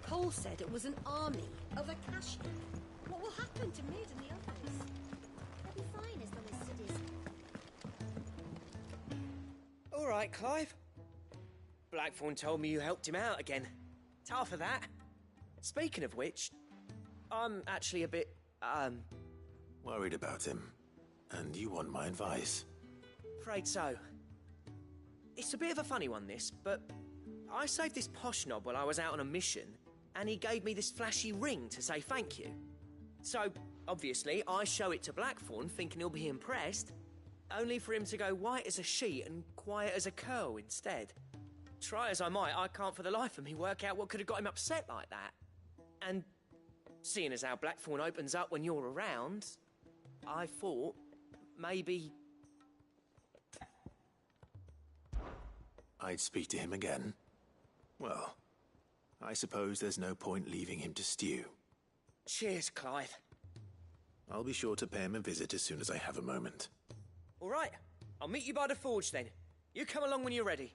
Cole said it was an army of Akashi. What will happen to Mid and the others? They'll be fine as long as Sid is. All right, Clive. Blackthorn told me you helped him out again. Tough for that. Speaking of which, I'm actually a bit, worried about him. And you want my advice? afraid so. It's a bit of a funny one, this, but I saved this posh knob while I was out on a mission, and he gave me this flashy ring to say thank you. So, obviously, I show it to Blackthorn, thinking he'll be impressed, only for him to go white as a sheet and quiet as a curl instead. Try as I might, I can't for the life of me work out what could have got him upset like that. And seeing as how Blackthorn opens up when you're around, I thought maybe... I'd speak to him again. Well, I suppose there's no point leaving him to stew. Cheers, Clive. I'll be sure to pay him a visit as soon as I have a moment. All right, I'll meet you by the forge then. You come along when you're ready.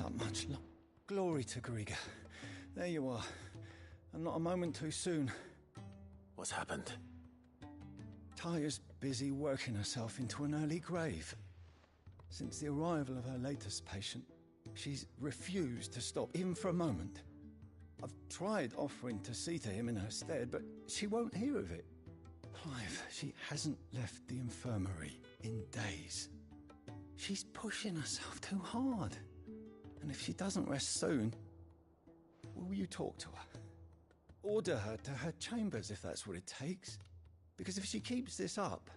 Up much glory to Griga. There you are. And not a moment too soon. What's happened? Taya's busy working herself into an early grave. Since the arrival of her latest patient, she's refused to stop, even for a moment. I've tried offering to see to him in her stead, but she won't hear of it. Clive, she hasn't left the infirmary in days. She's pushing herself too hard. And if she doesn't rest soon, will you talk to her? Order her to her chambers if that's what it takes. Because if she keeps this up,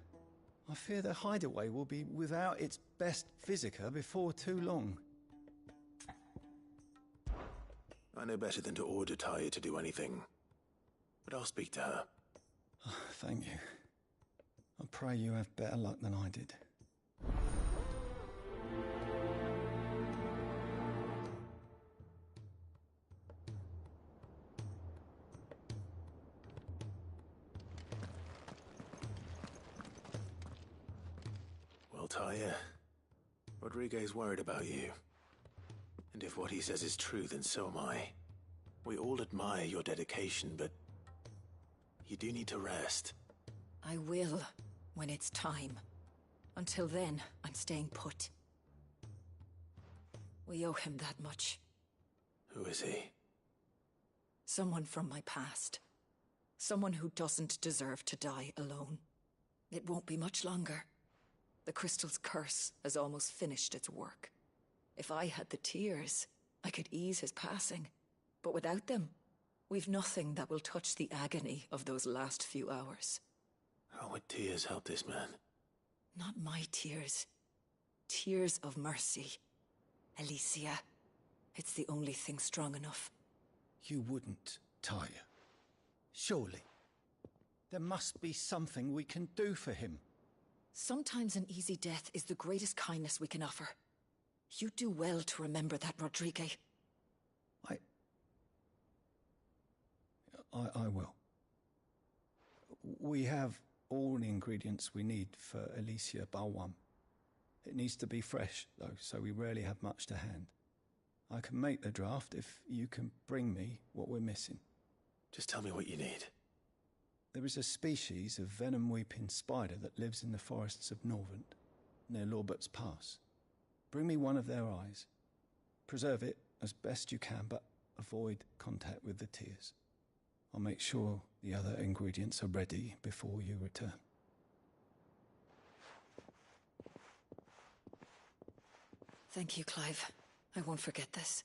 I fear the hideaway will be without its best physica before too long. I know better than to order Taya to do anything. But I'll speak to her. Oh, thank you. I pray you have better luck than I did. Well, Taya, Rodriguez worried about you. And if what he says is true, then so am I. We all admire your dedication, but you do need to rest. I will, when it's time. Until then, I'm staying put. We owe him that much. Who is he? Someone from my past. Someone who doesn't deserve to die alone. It won't be much longer. The crystal's curse has almost finished its work. If I had the tears, I could ease his passing. But without them, we've nothing that will touch the agony of those last few hours. How would tears help this man? Not my tears. Tears of mercy. Alicia, it's the only thing strong enough. You wouldn't, Taya. Surely. There must be something we can do for him. Sometimes an easy death is the greatest kindness we can offer. You do well to remember that, Rodriguez. I will. We have all the ingredients we need for Alicia Balwam. It needs to be fresh, though, so we rarely have much to hand. I can make the draft if you can bring me what we're missing. Just tell me what you need. There is a species of venom-weeping spider that lives in the forests of Norvent, near Lorbert's Pass. Bring me one of their eyes. Preserve it as best you can, but avoid contact with the tears. I'll make sure the other ingredients are ready before you return. Thank you, Clive. I won't forget this.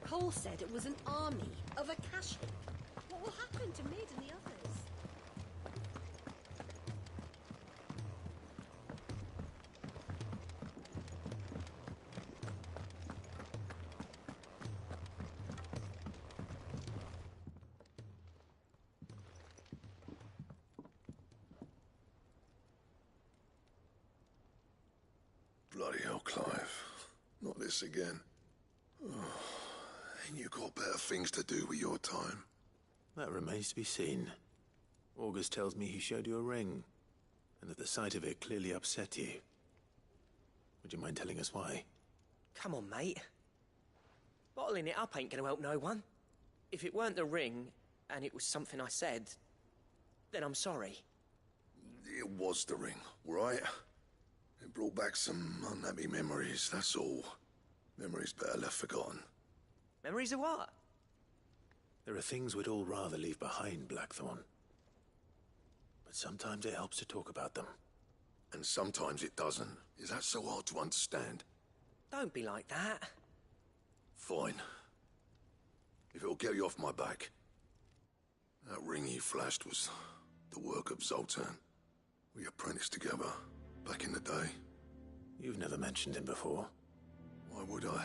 Cole said it was an army of Akashi. What will happen to Mid and the others? Bloody hell, Clive. Not this again. Oh, ain't you got better things to do with your time? That remains to be seen. August tells me he showed you a ring, and that the sight of it clearly upset you. Would you mind telling us why? Come on, mate. Bottling it up ain't gonna help no one. If it weren't the ring, and it was something I said, then I'm sorry. It was the ring, right? It brought back some unhappy memories, that's all. Memories better left forgotten. Memories of what? There are things we'd all rather leave behind, Blackthorn. But sometimes it helps to talk about them. And sometimes it doesn't. Is that so hard to understand? Don't be like that. Fine. If it'll get you off my back. That ring you flashed was the work of Zoltan. We apprenticed together, back in the day. You've never mentioned him before. Why would I?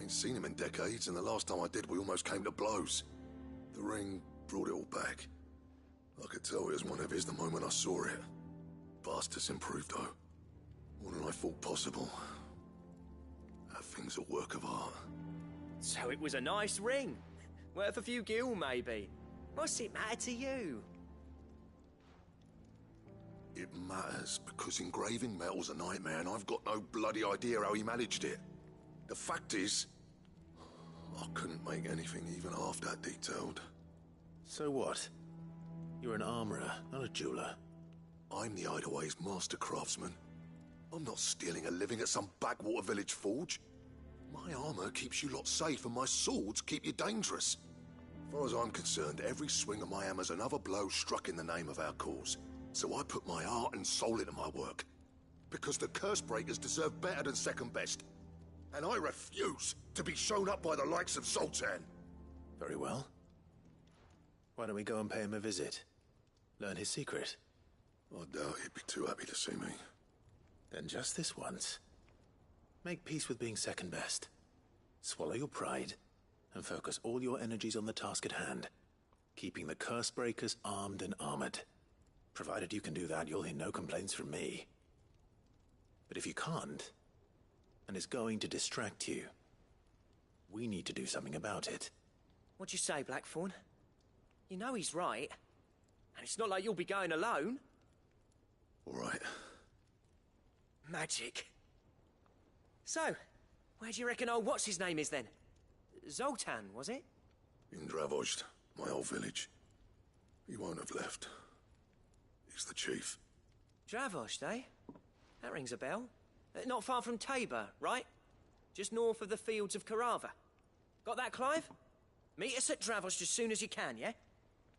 Ain't seen him in decades, and the last time I did, we almost came to blows. The ring brought it all back. I could tell it was one of his the moment I saw it. Bastard's improved, though. More than I thought possible. That thing's a work of art. So it was a nice ring. Worth a few gil, maybe. What's it matter to you? It matters because engraving metal's a nightmare, and I've got no bloody idea how he managed it. The fact is, I couldn't make anything even half that detailed. So what? You're an armorer, not a jeweler. I'm the Hideaway's master craftsman. I'm not stealing a living at some backwater village forge. My armor keeps you lot safe, and my swords keep you dangerous. As far as I'm concerned, every swing of my hammer's another blow struck in the name of our cause. So I put my heart and soul into my work. Because the curse breakers deserve better than second best. And I refuse to be shown up by the likes of Zoltan. Very well. Why don't we go and pay him a visit? Learn his secret. I doubt he'd be too happy to see me. Then just this once. Make peace with being second best. Swallow your pride, and focus all your energies on the task at hand. Keeping the curse breakers armed and armored. Provided you can do that, you'll hear no complaints from me. But if you can't, and it's going to distract you, we need to do something about it. What'd you say, Blackthorn? You know he's right. And it's not like you'll be going alone. All right. Magic. So, where do you reckon old what's-his-name is then? Zoltan, was it? In Dravozd, my old village. He won't have left. He's the chief. Dravozd, eh? That rings a bell. Not far from Tabor, right? Just north of the fields of Karava. Got that, Clive? Meet us at Dravozd as soon as you can, yeah?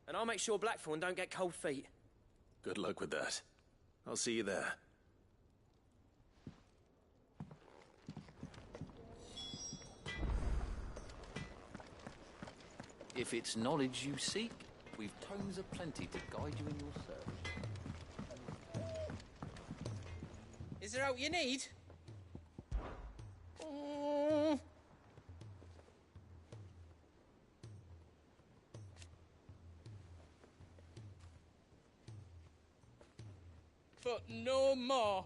And I'll make sure Blackthorn don't get cold feet. Good luck with that. I'll see you there. If it's knowledge you seek, we've tomes aplenty to guide you in your search. Is there out you need? But no more.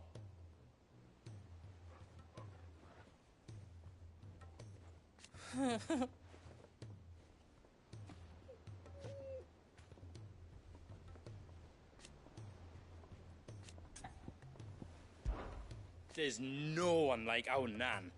There's no one like our Nan.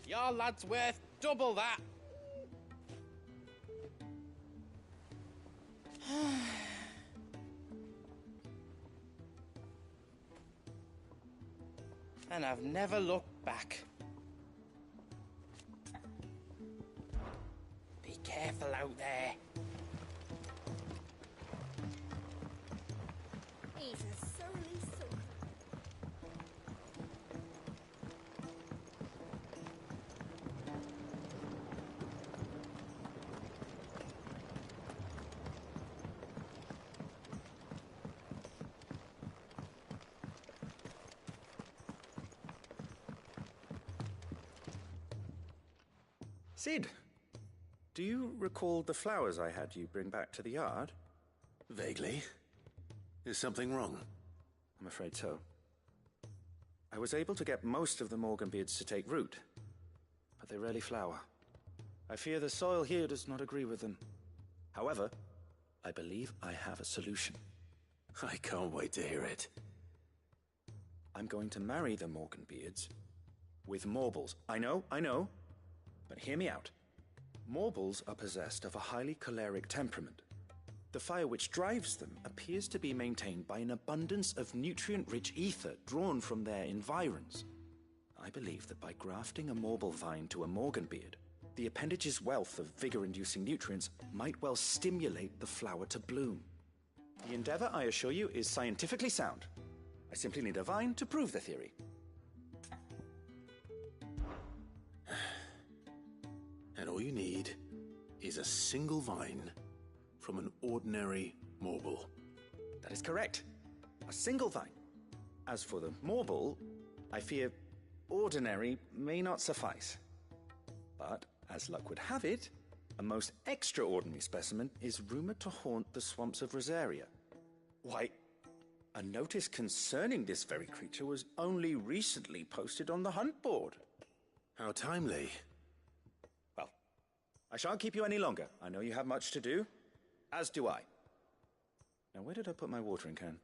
Your lad's worth double that. And I've never looked back. out there? He's a surly soul. Sid, do you recall the flowers I had you bring back to the yard? Vaguely. Is something wrong? I'm afraid so. I was able to get most of the Morganbeards to take root, but they rarely flower. I fear the soil here does not agree with them. However, I believe I have a solution. I can't wait to hear it. I'm going to marry the Morganbeards with Morbles. I know, but hear me out. Morbles are possessed of a highly choleric temperament. The fire which drives them appears to be maintained by an abundance of nutrient-rich ether drawn from their environs. I believe that by grafting a Morble vine to a Morganbeard, the appendage's wealth of vigor-inducing nutrients might well stimulate the flower to bloom. The endeavor, I assure you, is scientifically sound. I simply need a vine to prove the theory. And all you need is a single vine from an ordinary Morble. That is correct. A single vine. As for the Morble, I fear ordinary may not suffice. But, as luck would have it, a most extraordinary specimen is rumored to haunt the swamps of Rosaria. Why, a notice concerning this very creature was only recently posted on the hunt board. How timely. Well, I shan't keep you any longer. I know you have much to do, as do I. Now, where did I put my watering can?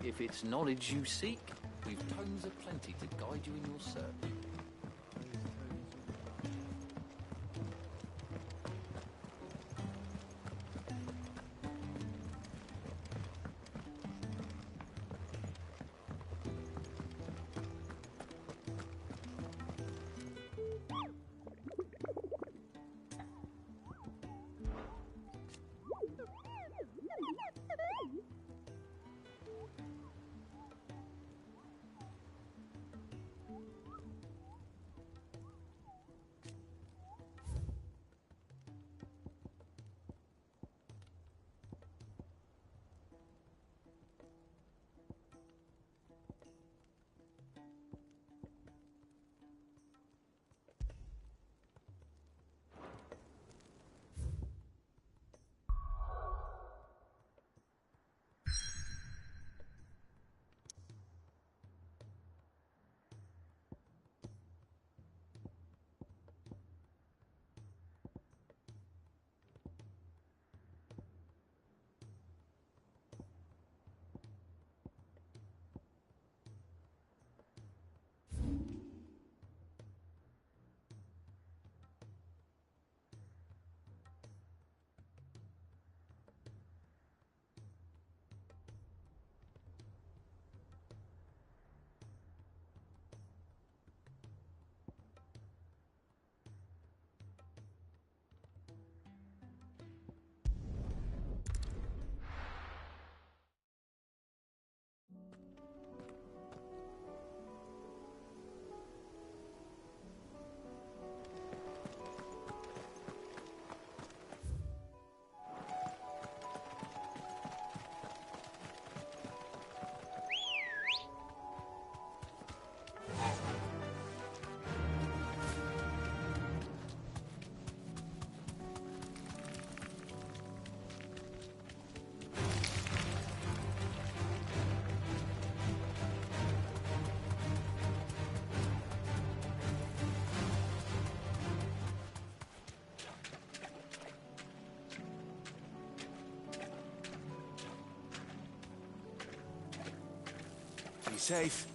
If it's knowledge you seek, we've tomes aplenty to guide you in your search. Be safe.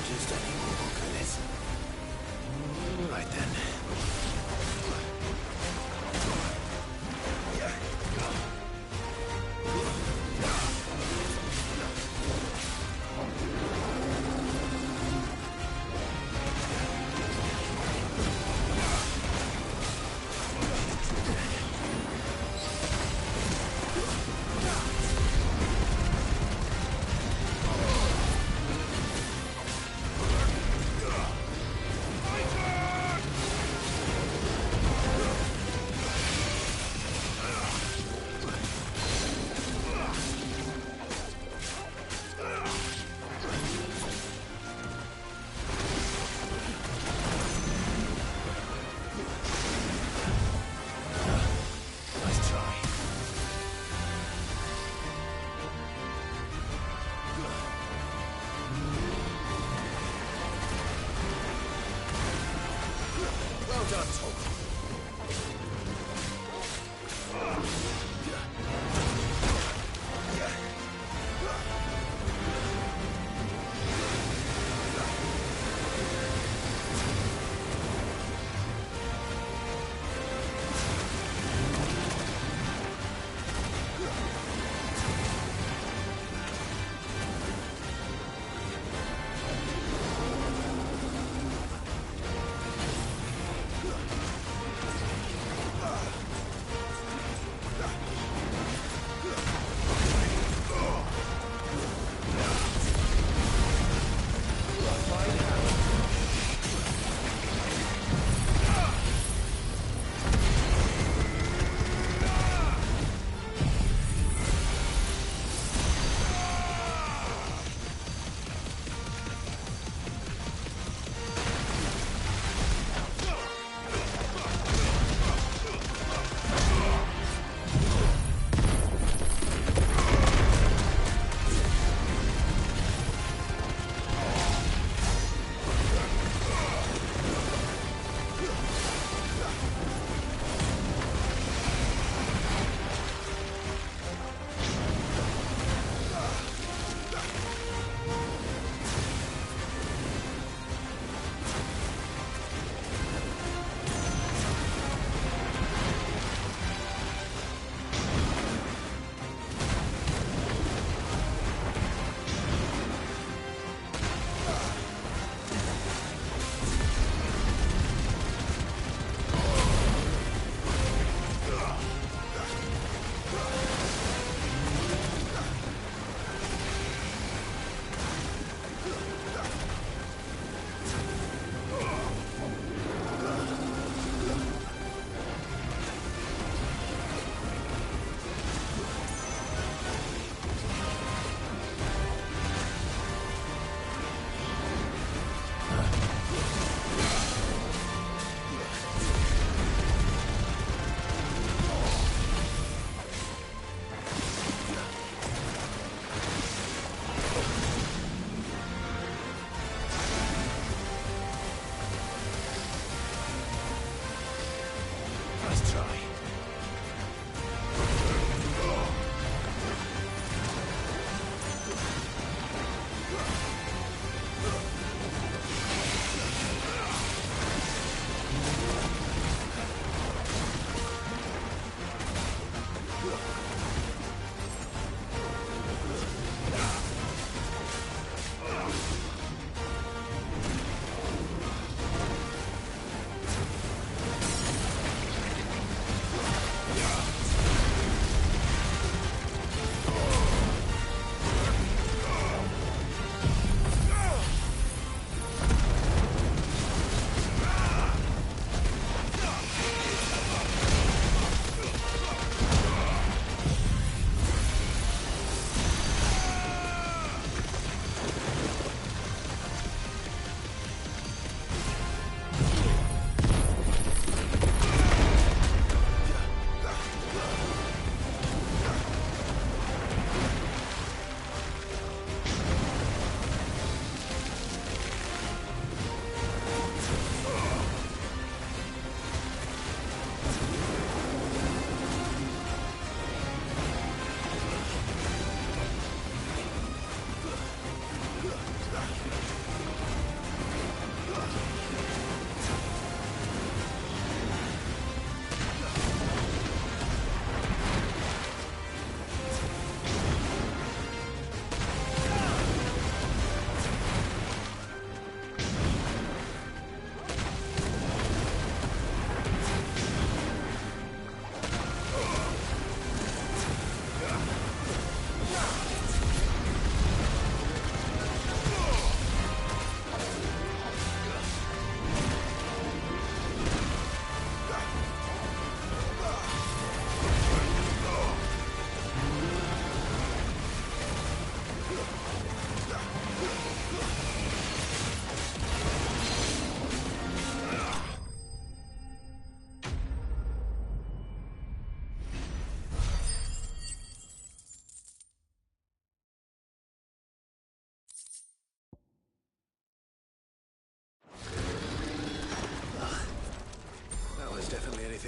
Just any more goodness. Right then.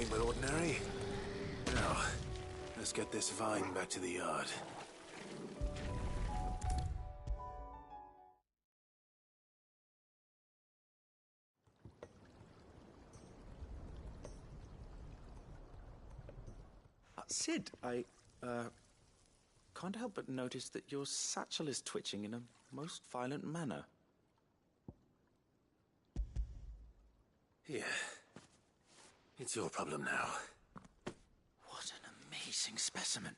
anything but ordinary. Now, let's get this vine back to the yard. Sid, I can't help but notice that your satchel is twitching in a most violent manner. Here. It's your problem now. What an amazing specimen.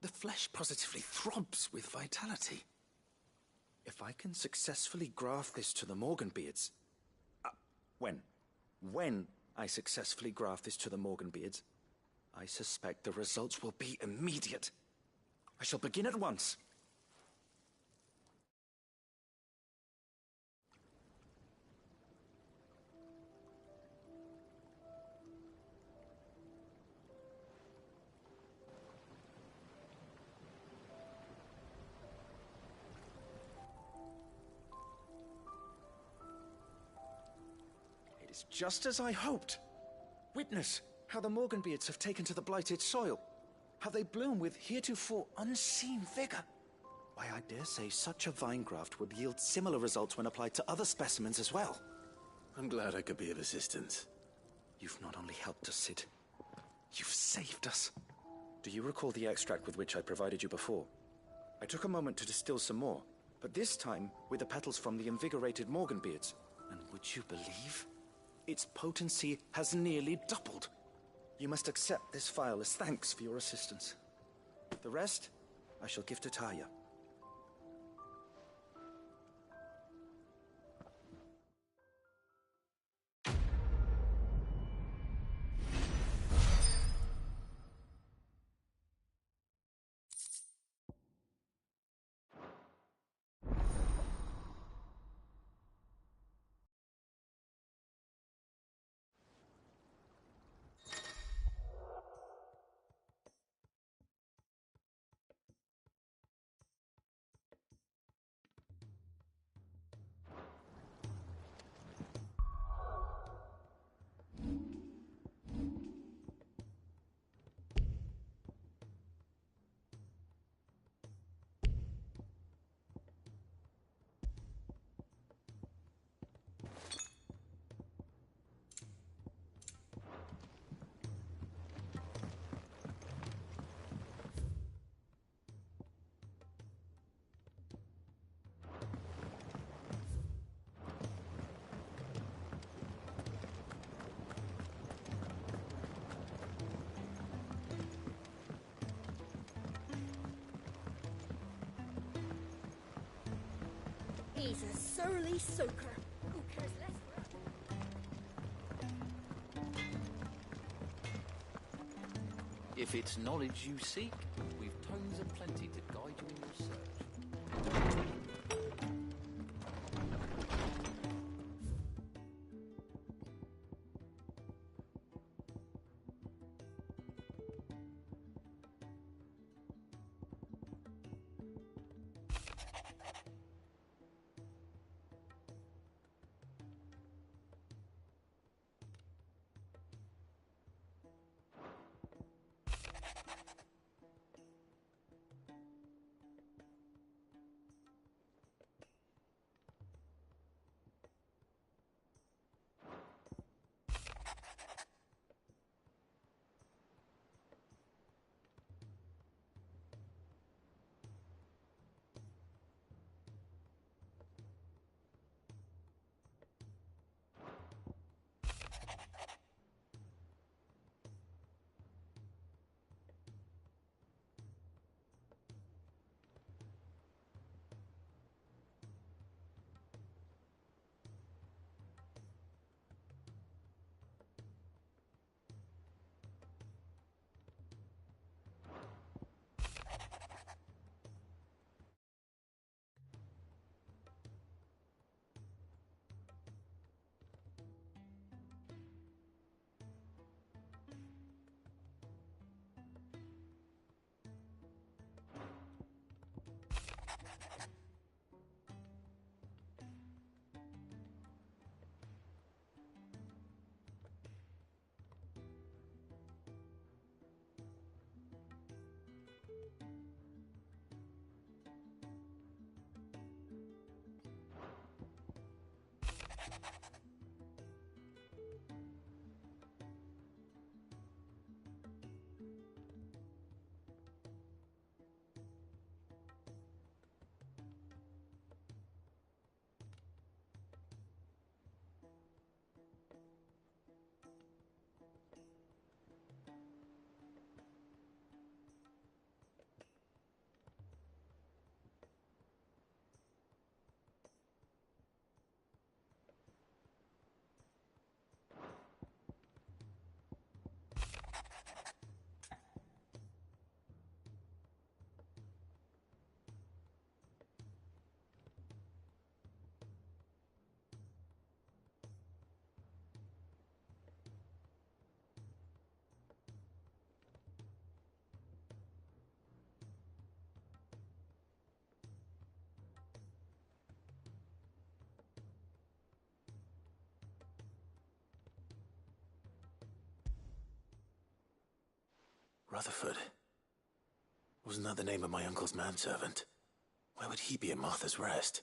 The flesh positively throbs with vitality. If I can successfully graft this to the Morganbeards... When I successfully graft this to the Morganbeards, I suspect the results will be immediate. I shall begin at once. It is just as I hoped. Witness how the Morganbeards have taken to the blighted soil. How they bloom with heretofore unseen vigor. Why, I dare say such a vine graft would yield similar results when applied to other specimens as well. I'm glad I could be of assistance. You've not only helped us, Sid, you've saved us. Do you recall the extract with which I provided you before? I took a moment to distill some more, but this time with the petals from the invigorated Morganbeards. And would you believe? Its potency has nearly doubled. You must accept this vial as thanks for your assistance. The rest, I shall give to Taya. He's a surly soaker. Who cares less for us? If it's knowledge you seek, we've tomes aplenty to guide you in your search. Rutherford. Wasn't that the name of my uncle's manservant? Where would he be at Martha's Rest?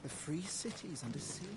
The free cities under siege?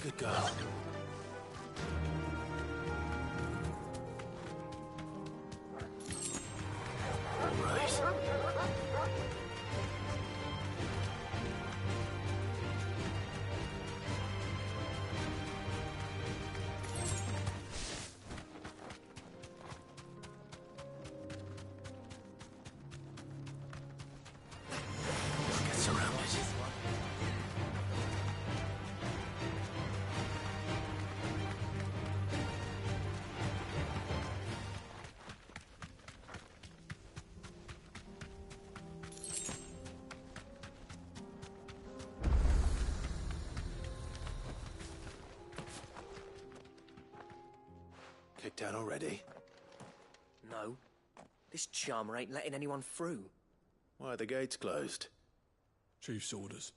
Good girl. All right. down already? No. This charmer ain't letting anyone through. Why are the gates closed? Chief's orders.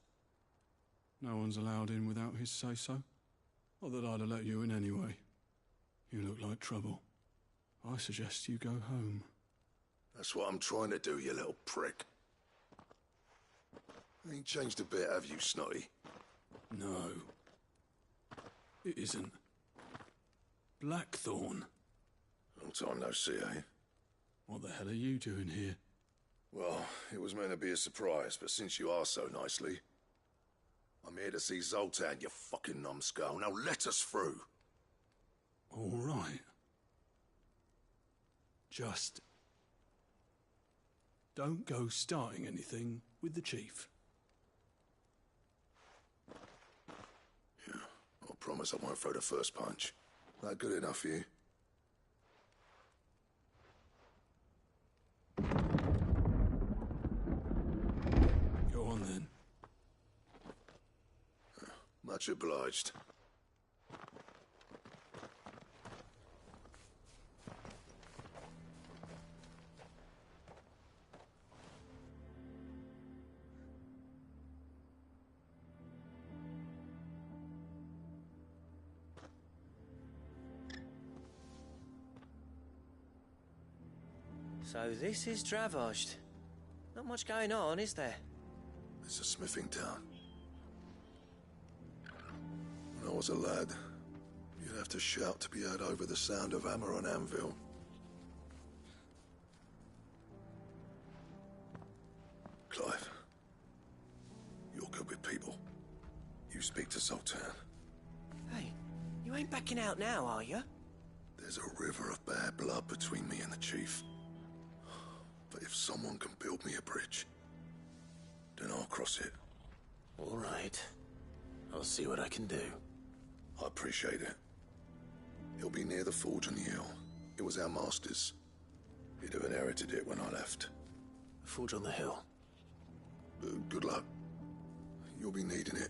No one's allowed in without his say-so. Not that I'd have let you in anyway. You look like trouble. I suggest you go home. That's what I'm trying to do, you little prick. Ain't changed a bit, have you, Snotty? No. It isn't. Blackthorn. Long time no see, eh? What the hell are you doing here? Well, it was meant to be a surprise, but since you asked so nicely... I'm here to see Zoltan, you fucking numbskull. Now let us through. All right. Just... don't go starting anything with the chief. Yeah, I promise I won't throw the first punch. That good enough for you? Go on then. Much obliged. So this is Dravosht. Not much going on, is there? It's a smithing town. When I was a lad, you'd have to shout to be heard over the sound of hammer on anvil. Clive, you're good with people. You speak to Zoltan. Hey, you ain't backing out now, are you? There's a river of bad blood between me and the chief. But if someone can build me a bridge, then I'll cross it. All right. I'll see what I can do. I appreciate it. It'll be near the forge on the hill. It was our master's. He'd have inherited it when I left. The forge on the hill. Good luck. You'll be needing it.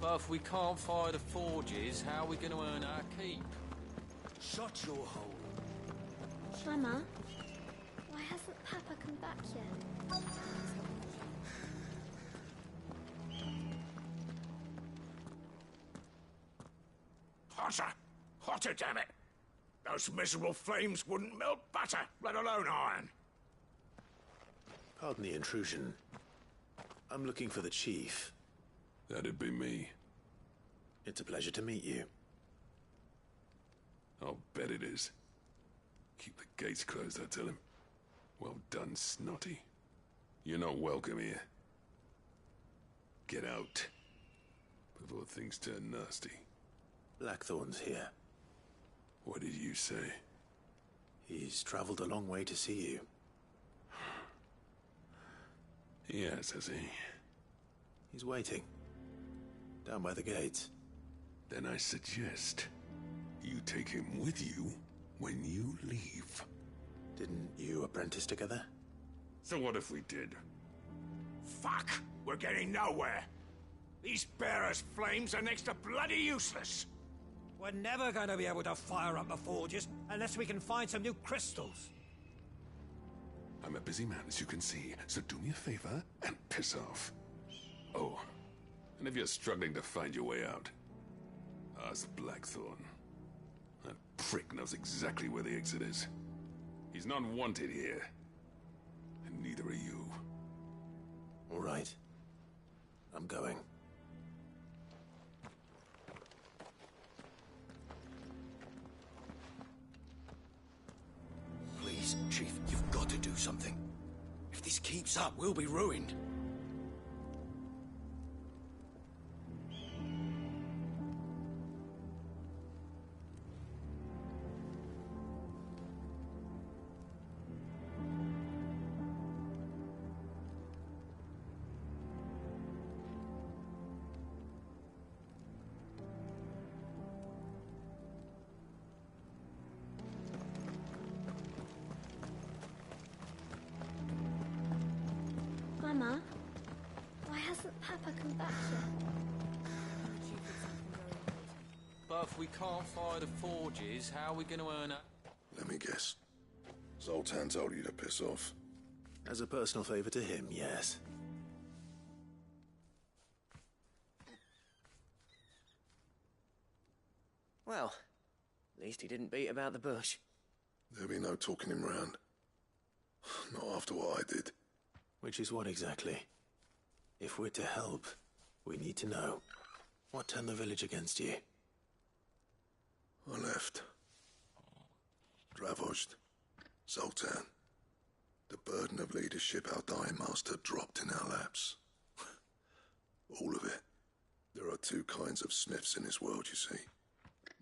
But if we can't fire the forges, how are we going to earn our keep? Shut your hole. Mama, why hasn't Papa come back yet? Hotter! Hotter, damn it! Those miserable flames wouldn't melt butter, let alone iron. Pardon the intrusion. I'm looking for the chief. That'd be me. It's a pleasure to meet you. I'll bet it is. Keep the gates closed, I tell him. Well done, Snotty. You're not welcome here. Get out. Before things turn nasty. Blackthorn's here. What did you say? He's traveled a long way to see you. Yes, has he? He's waiting. Down by the gates. Then I suggest you take him with you when you leave. Didn't you apprentice together? So what if we did? Fuck! We're getting nowhere. These bearers' flames are next to bloody useless. We're never going to be able to fire up the forges unless we can find some new crystals. I'm a busy man, as you can see, so do me a favor and piss off. Oh, and if you're struggling to find your way out, ask Blackthorn. That prick knows exactly where the exit is. He's not wanted here. And neither are you. All right. I'm going. Please, Chief, you've got to do something. If this keeps up, we'll be ruined. Mama, back yet? But if we can't fire the forges, how are we going to earn a... Let me guess. Zoltan told you to piss off. As a personal favor to him, yes. Well, at least he didn't beat about the bush. There'll be no talking him round. Not after what I did. Which is what exactly? If we're to help, we need to know. What turned the village against you? I left. Dravozd. Zoltan. The burden of leadership our dying master dropped in our laps. All of it. There are two kinds of smiths in this world, you see.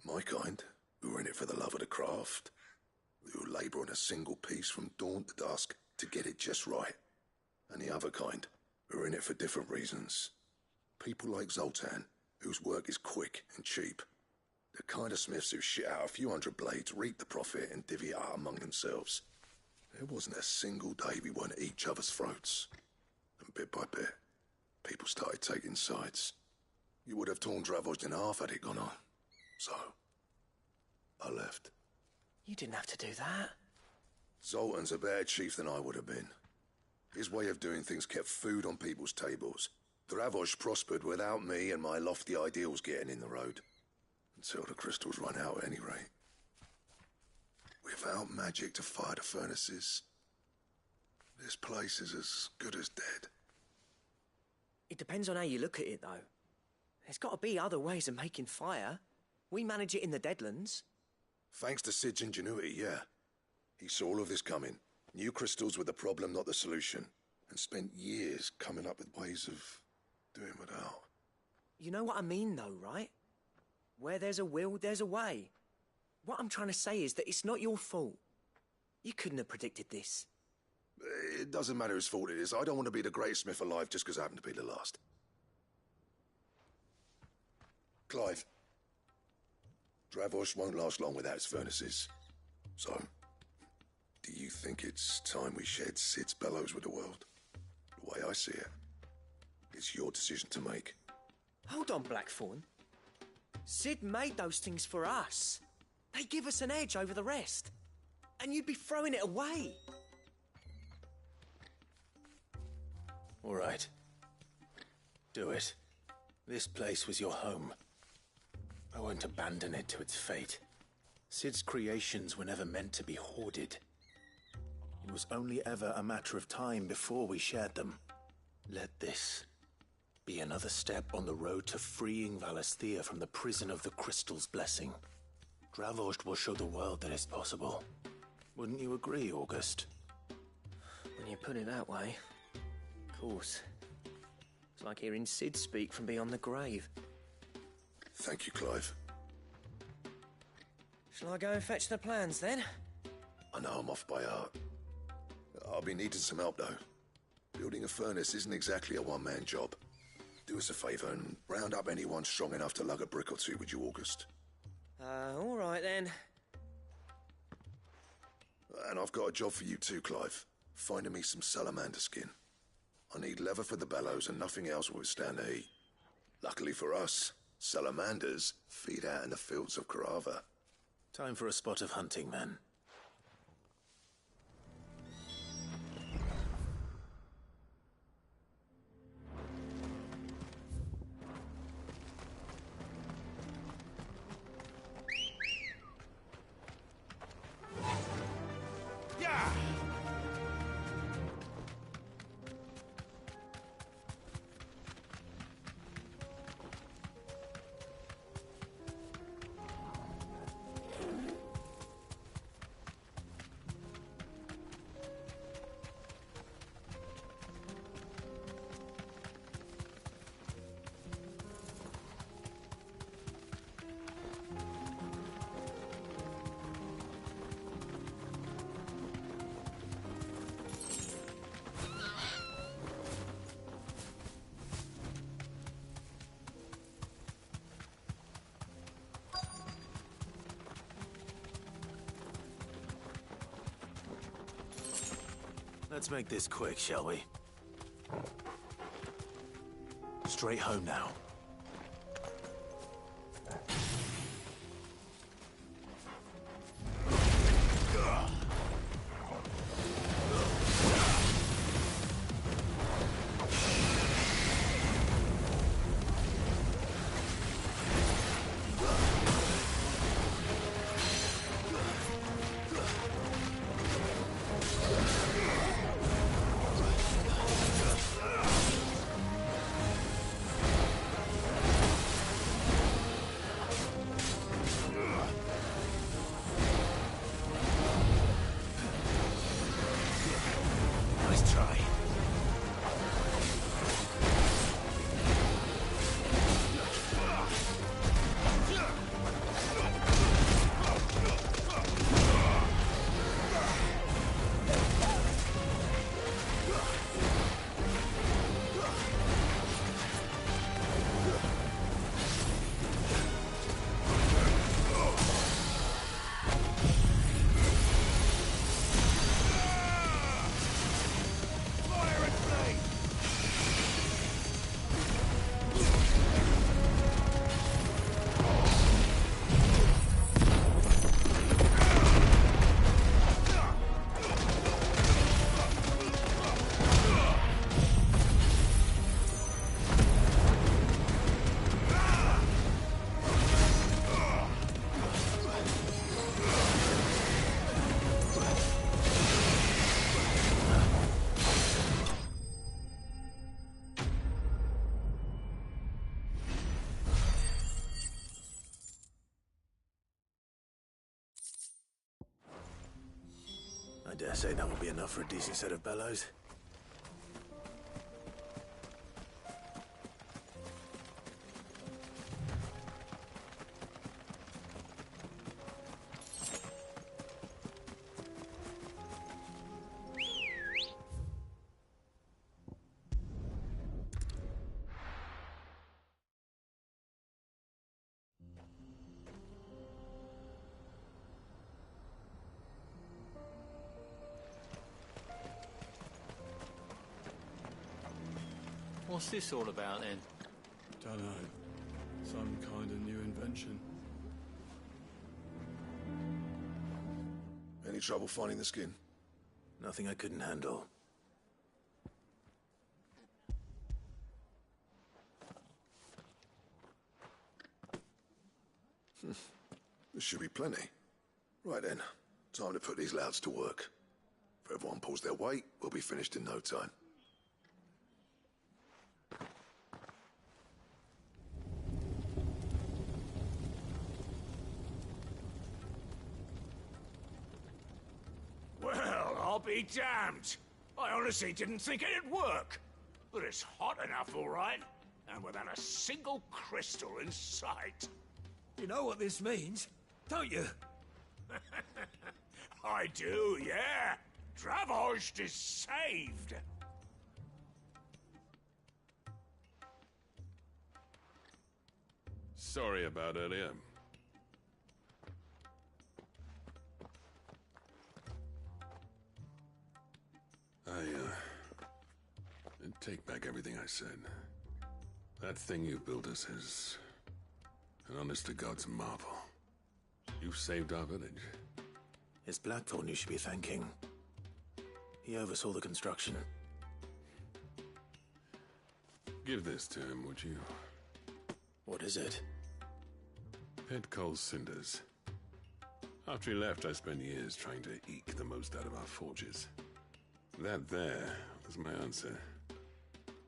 My kind, who are in it for the love of the craft, who labour on a single piece from dawn to dusk to get it just right. And the other kind, who are in it for different reasons. People like Zoltan, whose work is quick and cheap. The kind of smiths who shit out a few hundred blades, reap the profit, and divvy it out among themselves. There wasn't a single day we weren't at each other's throats. And bit by bit, people started taking sides. You would have torn Dravozd in half had it gone on. So, I left. You didn't have to do that. Zoltan's a better chief than I would have been. His way of doing things kept food on people's tables. Dravozd prospered without me and my lofty ideals getting in the road. Until the crystals run out at any rate. Without magic to fire the furnaces, this place is as good as dead. It depends on how you look at it, though. There's got to be other ways of making fire. We manage it in the Deadlands. Thanks to Sid's ingenuity, yeah. He saw all of this coming. Knew crystals were the problem, not the solution. And spent years coming up with ways of doing without. You know what I mean, though, right? Where there's a will, there's a way. What I'm trying to say is that it's not your fault. You couldn't have predicted this. It doesn't matter whose fault it is. I don't want to be the greatest smith alive just because I happen to be the last. Clive. Dravozd won't last long without its furnaces. So, do you think it's time we shared Sid's bellows with the world? The way I see it, it's your decision to make. Hold on, Blackthorn. Sid made those things for us. They give us an edge over the rest. And you'd be throwing it away. All right. Do it. This place was your home. I won't abandon it to its fate. Sid's creations were never meant to be hoarded. It was only ever a matter of time before we shared them. Let this be another step on the road to freeing Valisthea from the prison of the Crystal's blessing. Dravozd will show the world that it's possible. Wouldn't you agree, August? When you put it that way, of course. It's like hearing Sid speak from beyond the grave. Thank you, Clive. Shall I go and fetch the plans, then? I know I'm off by heart. I'll be needing some help, though. Building a furnace isn't exactly a one-man job. Do us a favour and round up anyone strong enough to lug a brick or two, would you, August? All right, then. And I've got a job for you too, Clive. Finding me some salamander skin. I need leather for the bellows and nothing else will withstand the heat. Luckily for us, salamanders feed out in the fields of Karava. Time for a spot of hunting, men. Let's make this quick, shall we? straight home now. Nice try. I dare say that will be enough for a decent set of bellows. What's this all about, then? Dunno. Some kind of new invention. Any trouble finding the skin? Nothing I couldn't handle. This should be plenty. Right then, time to put these louds to work. If everyone pulls their weight, we'll be finished in no time. Well, I'll be damned. I honestly didn't think it'd work. But it's hot enough, all right. And without a single crystal in sight. You know what this means, don't you? I do, yeah. Dravost is saved. Sorry about earlier. Take back everything I said. That thing you built us is an honest-to-God's marvel. You saved our village. It's Blackthorn you should be thanking. He oversaw the construction. Give this to him, would you? What is it? Head Cole's cinders. After he left, I spent years trying to eke the most out of our forges. That there was my answer.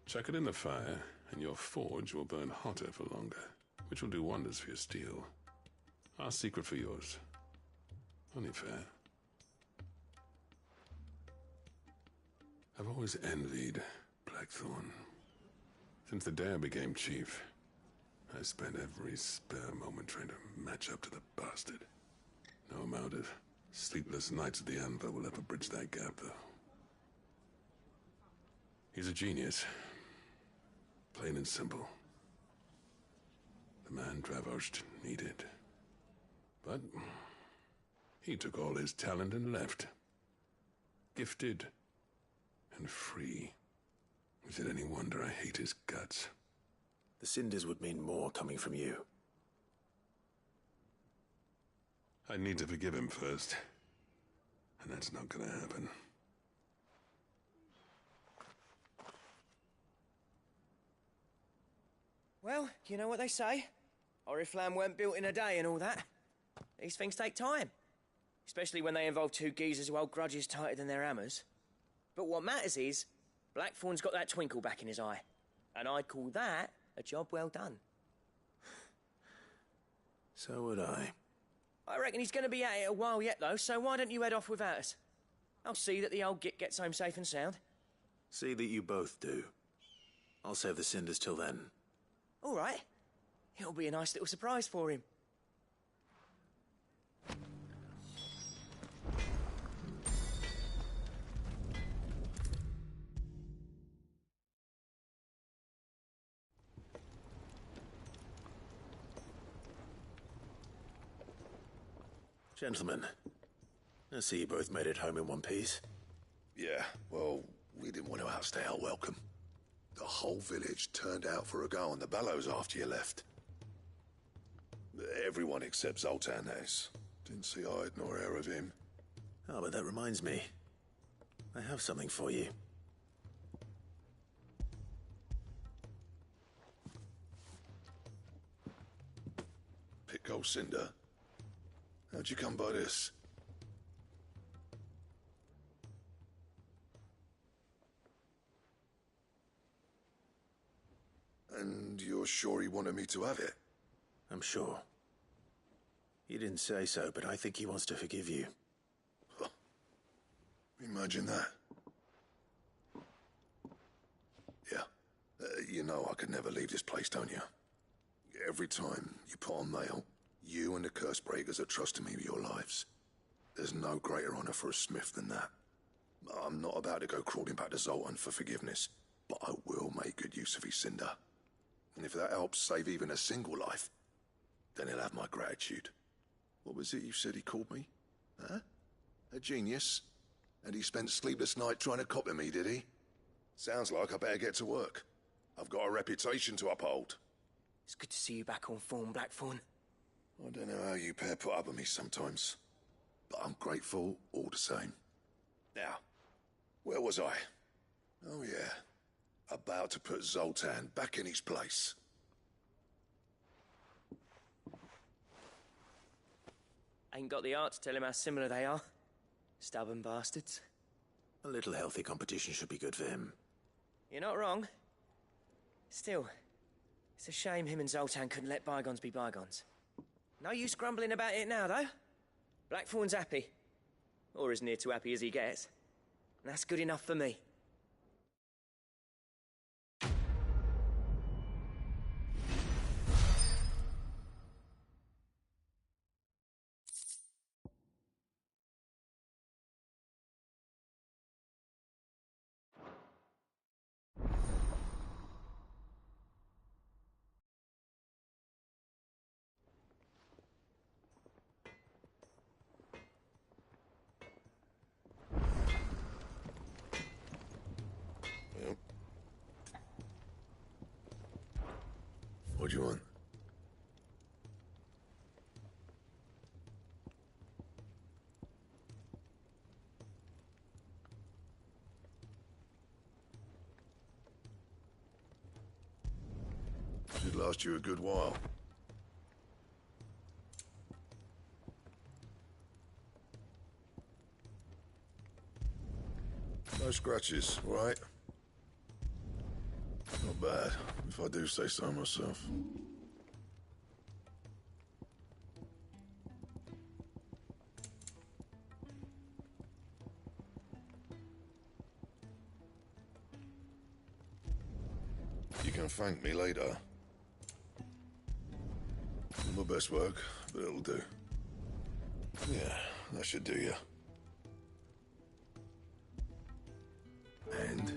Chuck it in the fire, and your forge will burn hotter for longer, which will do wonders for your steel. Our secret for yours. Only fair. I've always envied Blackthorn. Since the day I became chief, I spent every spare moment trying to match up to the bastard. No amount of sleepless nights at the anvil will ever bridge that gap, though. He's a genius. Plain and simple. The man Dravost needed. But he took all his talent and left. Gifted and free. Is it any wonder I hate his guts? The cinders would mean more coming from you. I need to forgive him first. And that's not gonna happen. Well, you know what they say. Oriflamme weren't built in a day and all that. These things take time. Especially when they involve two geezers who hold grudges tighter than their hammers. But what matters is, Blackthorn's got that twinkle back in his eye. And I'd call that a job well done. So would I. I reckon he's going to be at it a while yet, though, so why don't you head off without us? I'll see that the old git gets home safe and sound. See that you both do. I'll save the cinders till then. All right. It'll be a nice little surprise for him. Gentlemen, I see you both made it home in one piece. Yeah, well, we didn't want to outstay our welcome. The whole village turned out for a go on the bellows after you left. Everyone except Zoltan, that is. Didn't see hide nor hair of him. Oh, but that reminds me. I have something for you. Pick old Cinder. How'd you come by this? And you're sure he wanted me to have it? I'm sure. He didn't say so, but I think he wants to forgive you. Huh. Imagine that. Yeah. You know I could never leave this place, don't you? Every time you put on mail, you and the curse breakers are trusting me with your lives. There's no greater honor for a smith than that. I'm not about to go crawling back to Zoltan for forgiveness, but I will make good use of his cinder. And if that helps save even a single life, then he'll have my gratitude. What was it you said he called me? Huh? A genius? And he spent sleepless night trying to copy me, did he? Sounds like I better get to work. I've got a reputation to uphold. It's good to see you back on form, Blackthorn. I don't know how you pair put up with me sometimes, but I'm grateful all the same. Now, where was I? Oh yeah, about to put Zoltan back in his place. Ain't got the art to tell him how similar they are. Stubborn bastards. A little healthy competition should be good for him. You're not wrong. Still, it's a shame him and Zoltan couldn't let bygones be bygones. No use grumbling about it now, though. Blackthorn's happy. Or as near to happy as he gets. And that's good enough for me. What do you want? Should last you a good while. No scratches, right? Not bad, if I do say so myself. You can thank me later. Not my best work, but it'll do. Yeah, that should do you. And?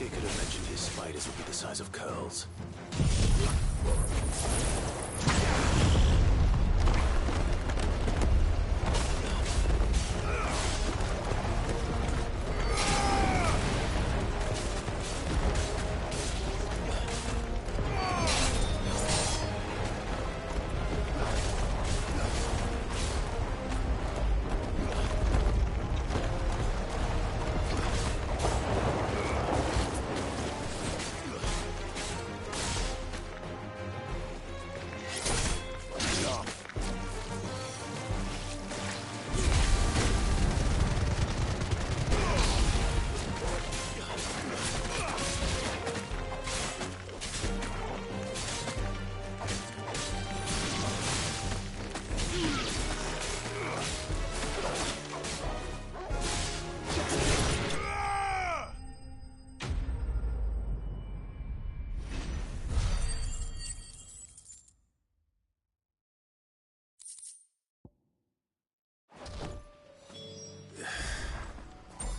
Enrique could have mentioned his spiders would be the size of curls.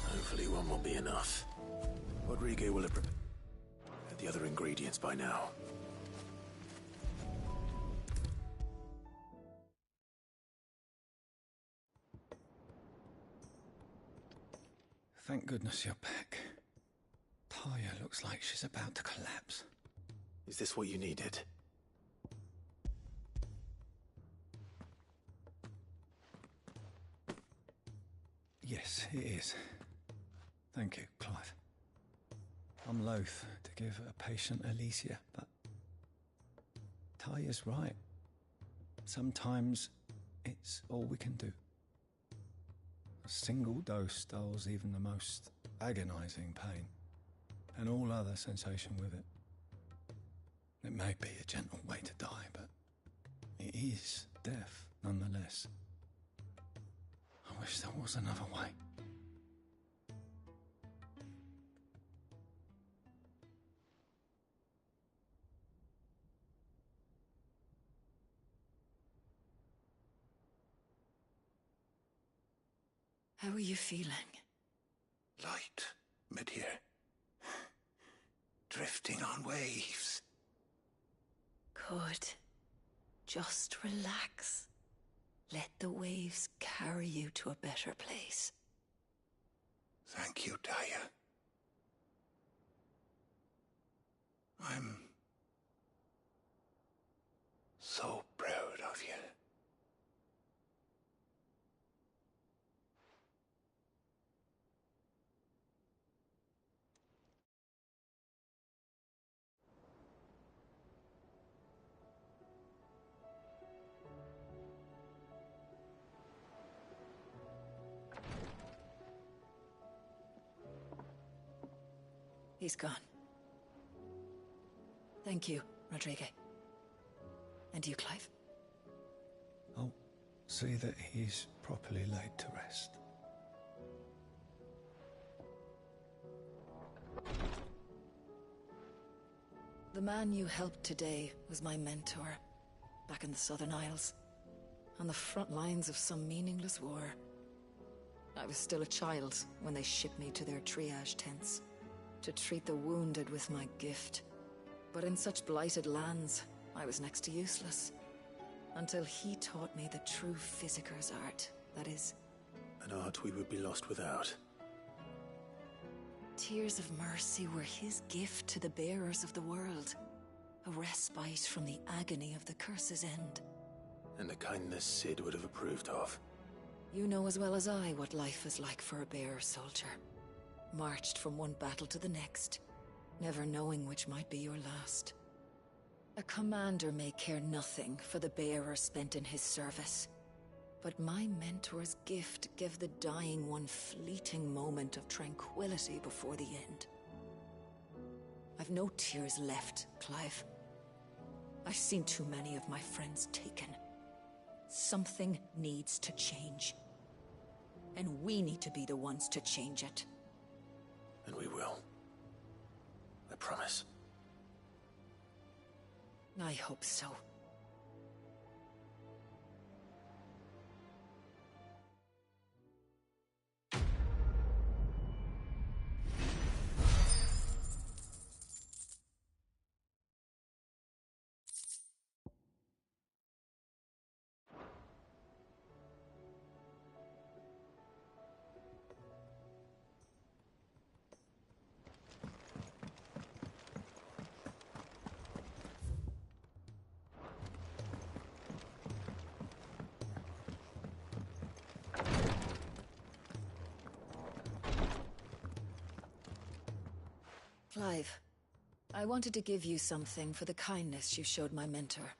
Hopefully one will be enough. Rodrigo will have prepared the other ingredients by now. Thank goodness you're back. Taya looks like she's about to collapse. Is this what you needed? Yes, it is. Thank you, Clive. I'm loath to give a patient Alicia, but Taya's right. Sometimes it's all we can do. A single dose dulls even the most agonizing pain, and all other sensation with it. It may be a gentle way to die, but it is death nonetheless. I wish there was another way. How are you feeling? Light, mid-here. Drifting on waves. Good. Just relax. Let the waves carry you to a better place. Thank you, Taya. I'm so proud of you. He's gone. Thank you, Rodrigo. And you, Clive? I'll see that he's properly laid to rest. The man you helped today was my mentor, back in the Southern Isles, on the front lines of some meaningless war. I was still a child when they shipped me to their triage tents, to treat the wounded with my gift. But in such blighted lands, I was next to useless. Until he taught me the true physicker's art, that is... An art we would be lost without. Tears of mercy were his gift to the bearers of the world. A respite from the agony of the curse's end. And a kindness Sid would have approved of. You know as well as I what life is like for a bearer soldier. Marched from one battle to the next, never knowing which might be your last. A commander may care nothing for the bearer spent in his service, but my mentor's gift gave the dying one fleeting moment of tranquility before the end. I've no tears left, Clive. I've seen too many of my friends taken. Something needs to change. And we need to be the ones to change it. And we will. I promise. I hope so. Clive, I wanted to give you something for the kindness you showed my mentor.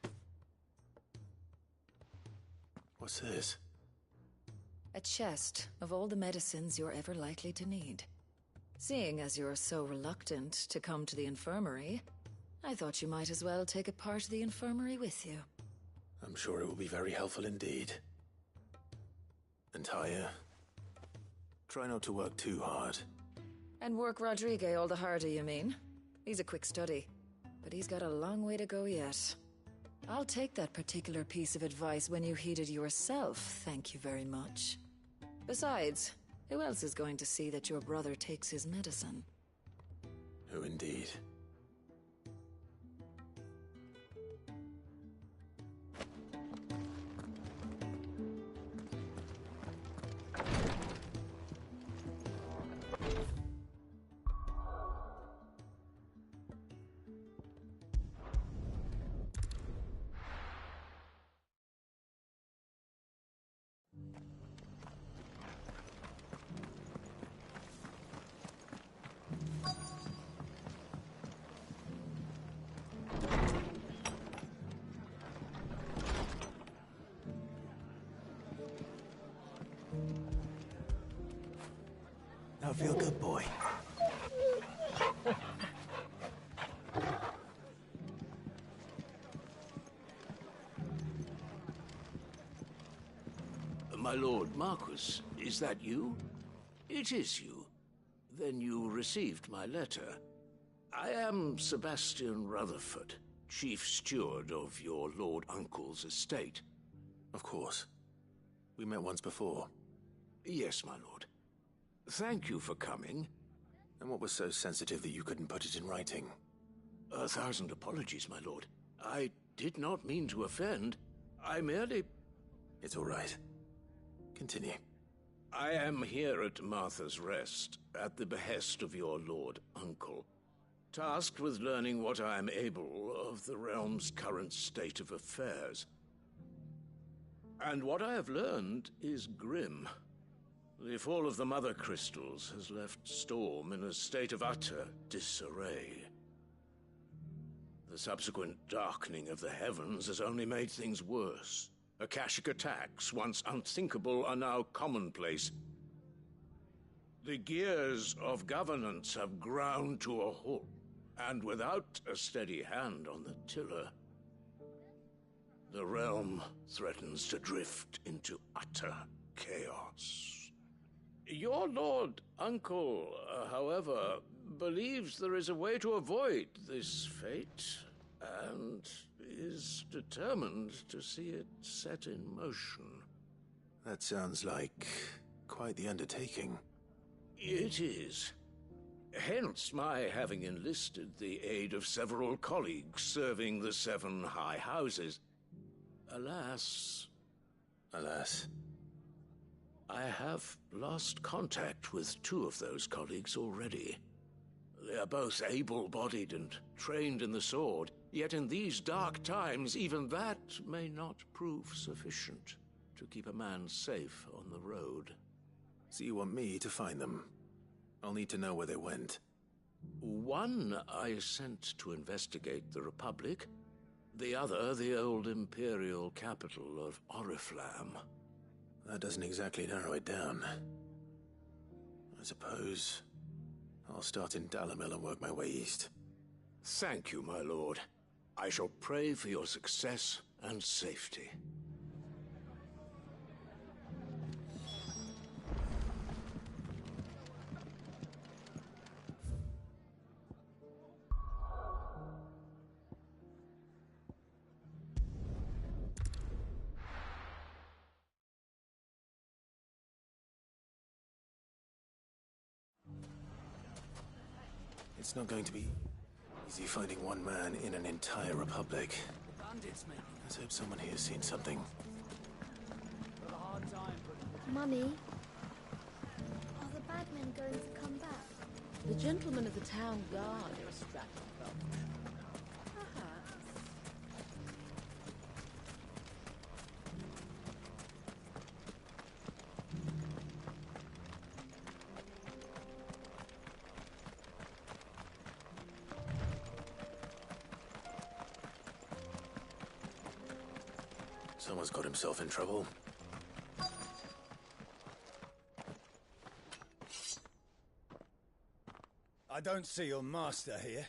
What's this? A chest of all the medicines you're ever likely to need. Seeing as you're so reluctant to come to the infirmary, I thought you might as well take a part of the infirmary with you. I'm sure it will be very helpful indeed. And Taya, try not to work too hard. And work Rodrigue all the harder, you mean? He's a quick study, but he's got a long way to go yet. I'll take that particular piece of advice when you heed it yourself, thank you very much. Besides, who else is going to see that your brother takes his medicine? Who indeed? Now feel good, boy. My lord Marquis, is that you? It is you. Then you received my letter. I am Sebastian Rutherford, chief steward of your lord uncle's estate. Of course. We met once before. Yes, my lord. Thank you for coming. And what was so sensitive that you couldn't put it in writing? 1,000 apologies, my lord. I did not mean to offend. I merely... It's all right. Continue. I am here at Martha's Rest, at the behest of your lord uncle, tasked with learning what I am able of the realm's current state of affairs. And what I have learned is grim. The fall of the Mother Crystals has left Storm in a state of utter disarray. The subsequent darkening of the heavens has only made things worse. Akashic attacks, once unthinkable, are now commonplace. The gears of governance have ground to a halt, and without a steady hand on the tiller, the realm threatens to drift into utter chaos. Your lord uncle, however, believes there is a way to avoid this fate, and is determined to see it set in motion. That sounds like quite the undertaking. It is. Hence my having enlisted the aid of several colleagues serving the 7 high houses. Alas... Alas? I have lost contact with 2 of those colleagues already. They are both able-bodied and trained in the sword, yet in these dark times even that may not prove sufficient to keep a man safe on the road. So you want me to find them? I'll need to know where they went. One I sent to investigate the Republic, the other the old Imperial capital of Oriflamme. That doesn't exactly narrow it down. I suppose I'll start in Dalamil and work my way east. Thank you, my lord. I shall pray for your success and safety. It's not going to be easy finding one man in an entire republic. Let's hope someone here has seen something. Mummy, are the bad men going to come back? The gentlemen of the town guard are distracted from them. Perhaps. Someone's got himself in trouble. I don't see your master here,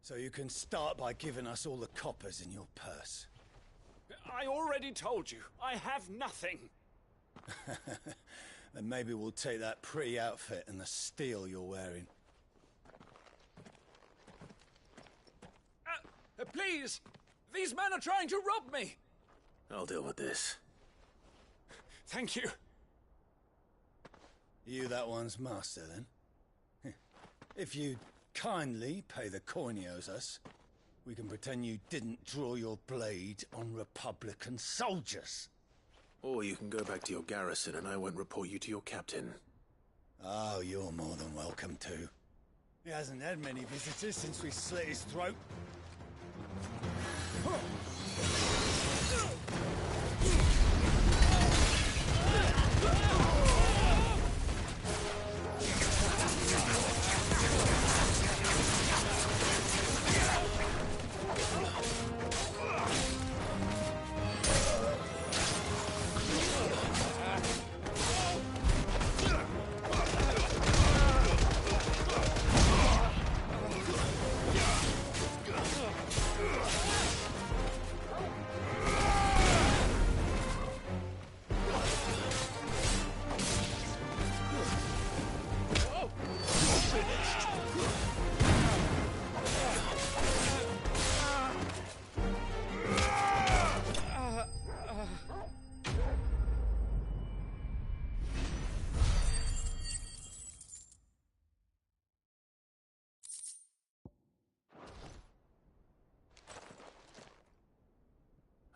so you can start by giving us all the coppers in your purse. I already told you, I have nothing. Then maybe we'll take that pretty outfit and the steel you're wearing. Please! These men are trying to rob me! I'll deal with this. Thank you. You that one's master, then? If you kindly pay the coin he owes us, we can pretend you didn't draw your blade on Republican soldiers. Or you can go back to your garrison and I won't report you to your captain. Oh, you're more than welcome to. He hasn't had many visitors since we slit his throat.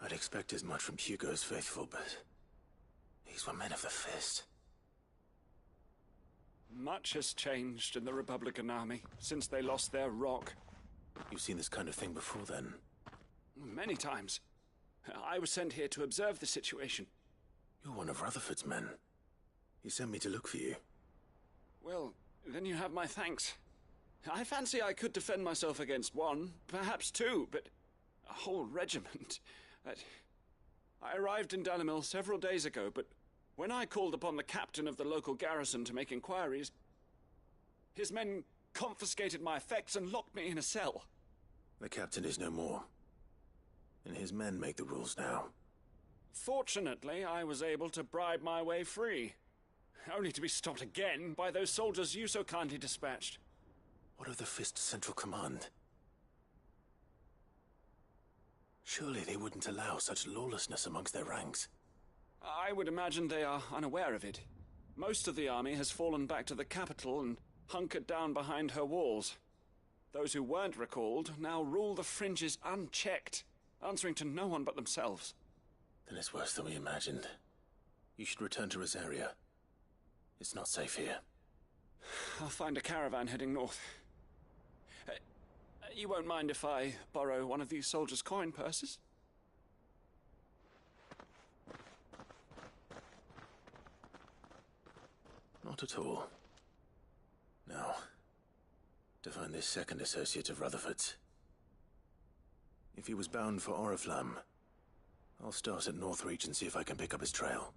I'd expect as much from Hugo's faithful, but these were men of the fist. Much has changed in the Republican army since they lost their rock. You've seen this kind of thing before, then? Many times. I was sent here to observe the situation. You're one of Rutherford's men. He sent me to look for you. Well, then you have my thanks. I fancy I could defend myself against one, perhaps two, but a whole regiment... I arrived in Dalimil several days ago, but when I called upon the captain of the local garrison to make inquiries, his men confiscated my effects and locked me in a cell. The captain is no more, and his men make the rules now. Fortunately, I was able to bribe my way free, only to be stopped again by those soldiers you so kindly dispatched. What of the Fist Central Command? Surely they wouldn't allow such lawlessness amongst their ranks. I would imagine they are unaware of it. Most of the army has fallen back to the capital and hunkered down behind her walls. Those who weren't recalled now rule the fringes unchecked, answering to no one but themselves. Then it's worse than we imagined. You should return to Rosaria. It's not safe here. I'll find a caravan heading north. You won't mind if I borrow one of these soldiers' coin purses? Not at all. Now, to find this second associate of Rutherford's. If he was bound for Oriflamme, I'll start at Northreach and see if I can pick up his trail.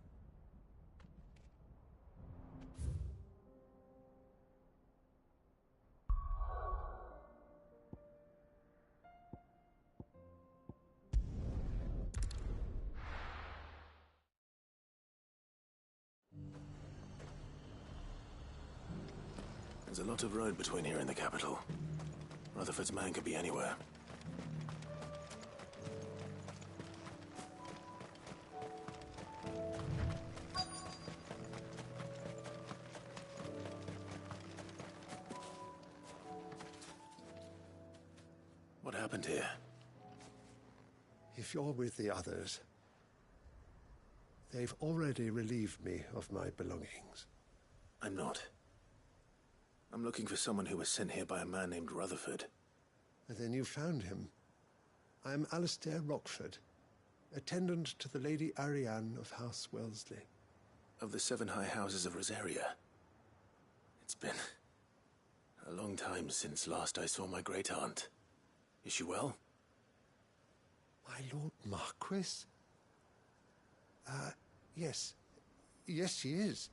There's a lot of road between here and the capital. Rutherford's man could be anywhere. What happened here? If you're with the others, they've already relieved me of my belongings. I'm not. I'm looking for someone who was sent here by a man named Rutherford. And then you found him. I am Alistair Rockford, attendant to the Lady Ariane of House Wellesley. Of the 7 high houses of Rosaria. It's been a long time since last I saw my great-aunt. Is she well? My Lord Marquis? Yes. Yes, she is.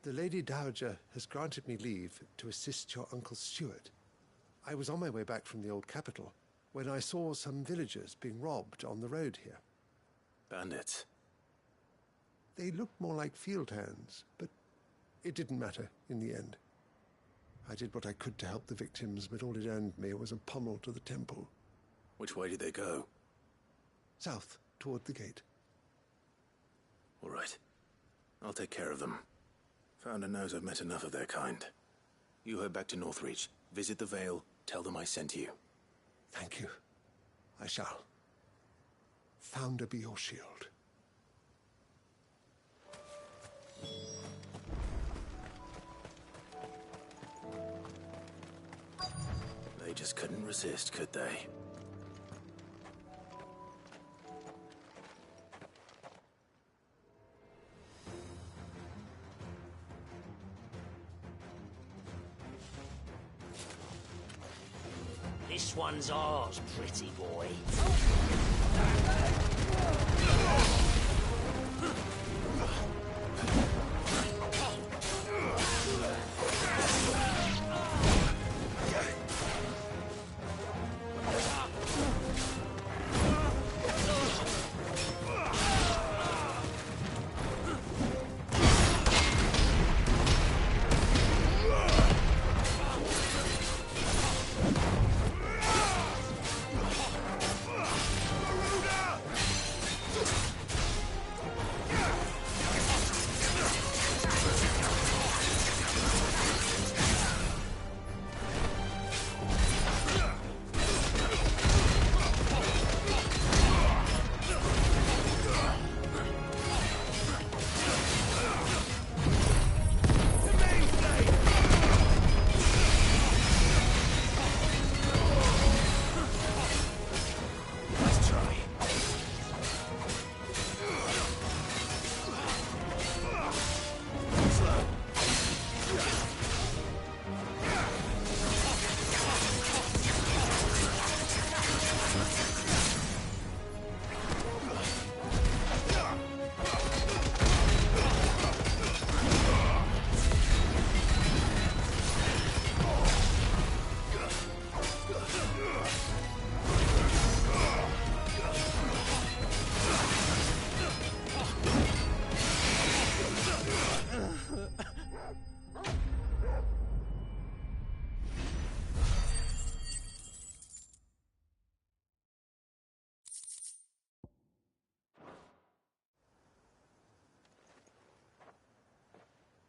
The Lady Dowager has granted me leave to assist your Uncle Stuart. I was on my way back from the old capital when I saw some villagers being robbed on the road here. Bandits? They looked more like field hands, but it didn't matter in the end. I did what I could to help the victims, but all it earned me was a pommel to the temple. Which way did they go? South, toward the gate. All right. I'll take care of them. Founder knows I've met enough of their kind. You head back to Northreach, visit the Vale, tell them I sent you. Thank you. I shall. Founder be your shield. They just couldn't resist, could they? This one's ours, pretty boy.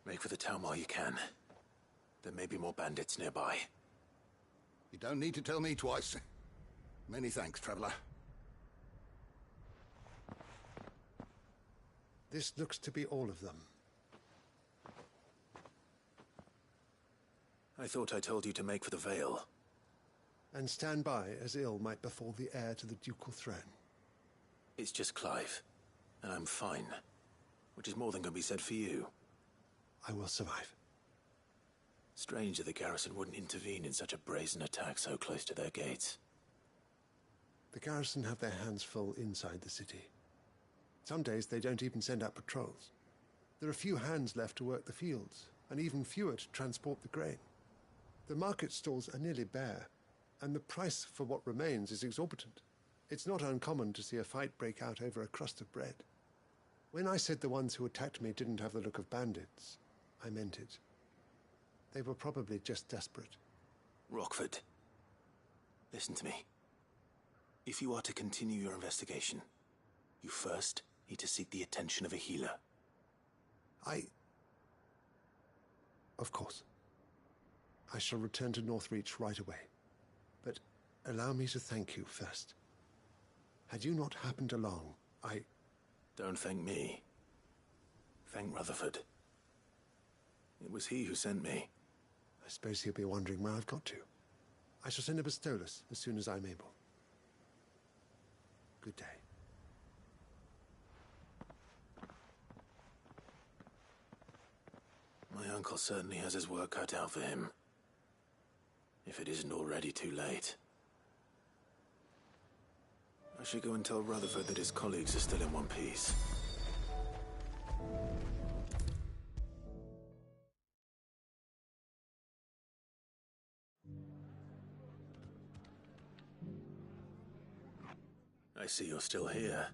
Make for the town while you can. There may be more bandits nearby. You don't need to tell me twice. Many thanks, traveler. This looks to be all of them. I thought I told you to make for the Vale. And stand by as ill might befall the heir to the ducal throne. It's just Clive, and I'm fine. Which is more than can be said for you. I will survive. Strange that the garrison wouldn't intervene in such a brazen attack so close to their gates. The garrison have their hands full inside the city. Some days they don't even send out patrols. There are few hands left to work the fields, and even fewer to transport the grain. The market stalls are nearly bare, and the price for what remains is exorbitant. It's not uncommon to see a fight break out over a crust of bread. When I said the ones who attacked me didn't have the look of bandits, I meant it. They were probably just desperate. Rockford, listen to me. If you are to continue your investigation, you first need to seek the attention of a healer. Of course. I shall return to Northreach right away. But allow me to thank you first. Had you not happened along, Don't thank me. Thank Rutherford. It was he who sent me. I suppose he'll be wondering where I've got to. I shall send a Bastolus as soon as I'm able. Good day. My uncle certainly has his work cut out for him. If it isn't already too late. I should go and tell Rutherford that his colleagues are still in one piece. I see you're still here.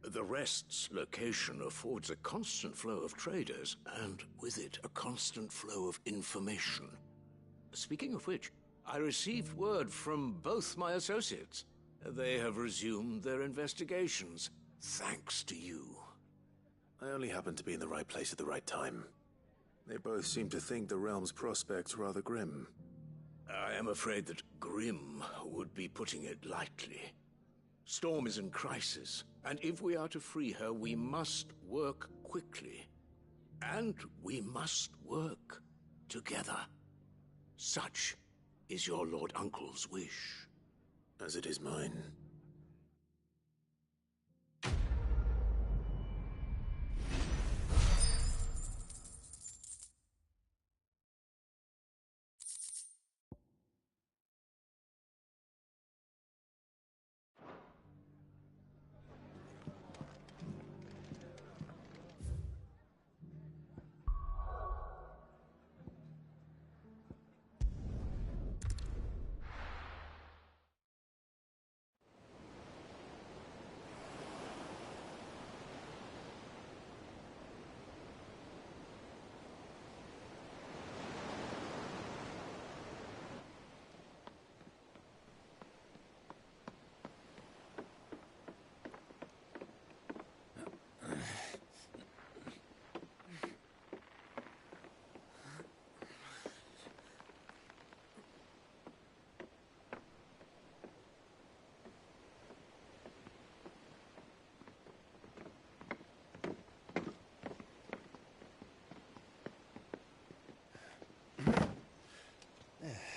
The Rest's location affords a constant flow of traders, and with it, a constant flow of information. Speaking of which, I received word from both my associates. They have resumed their investigations, thanks to you. I only happened to be in the right place at the right time. They both seem to think the realm's prospects rather grim. I am afraid that grim would be putting it lightly. Storm is in crisis, and if we are to free her, we must work quickly. And we must work together. Such is your Lord Uncle's wish. As it is mine.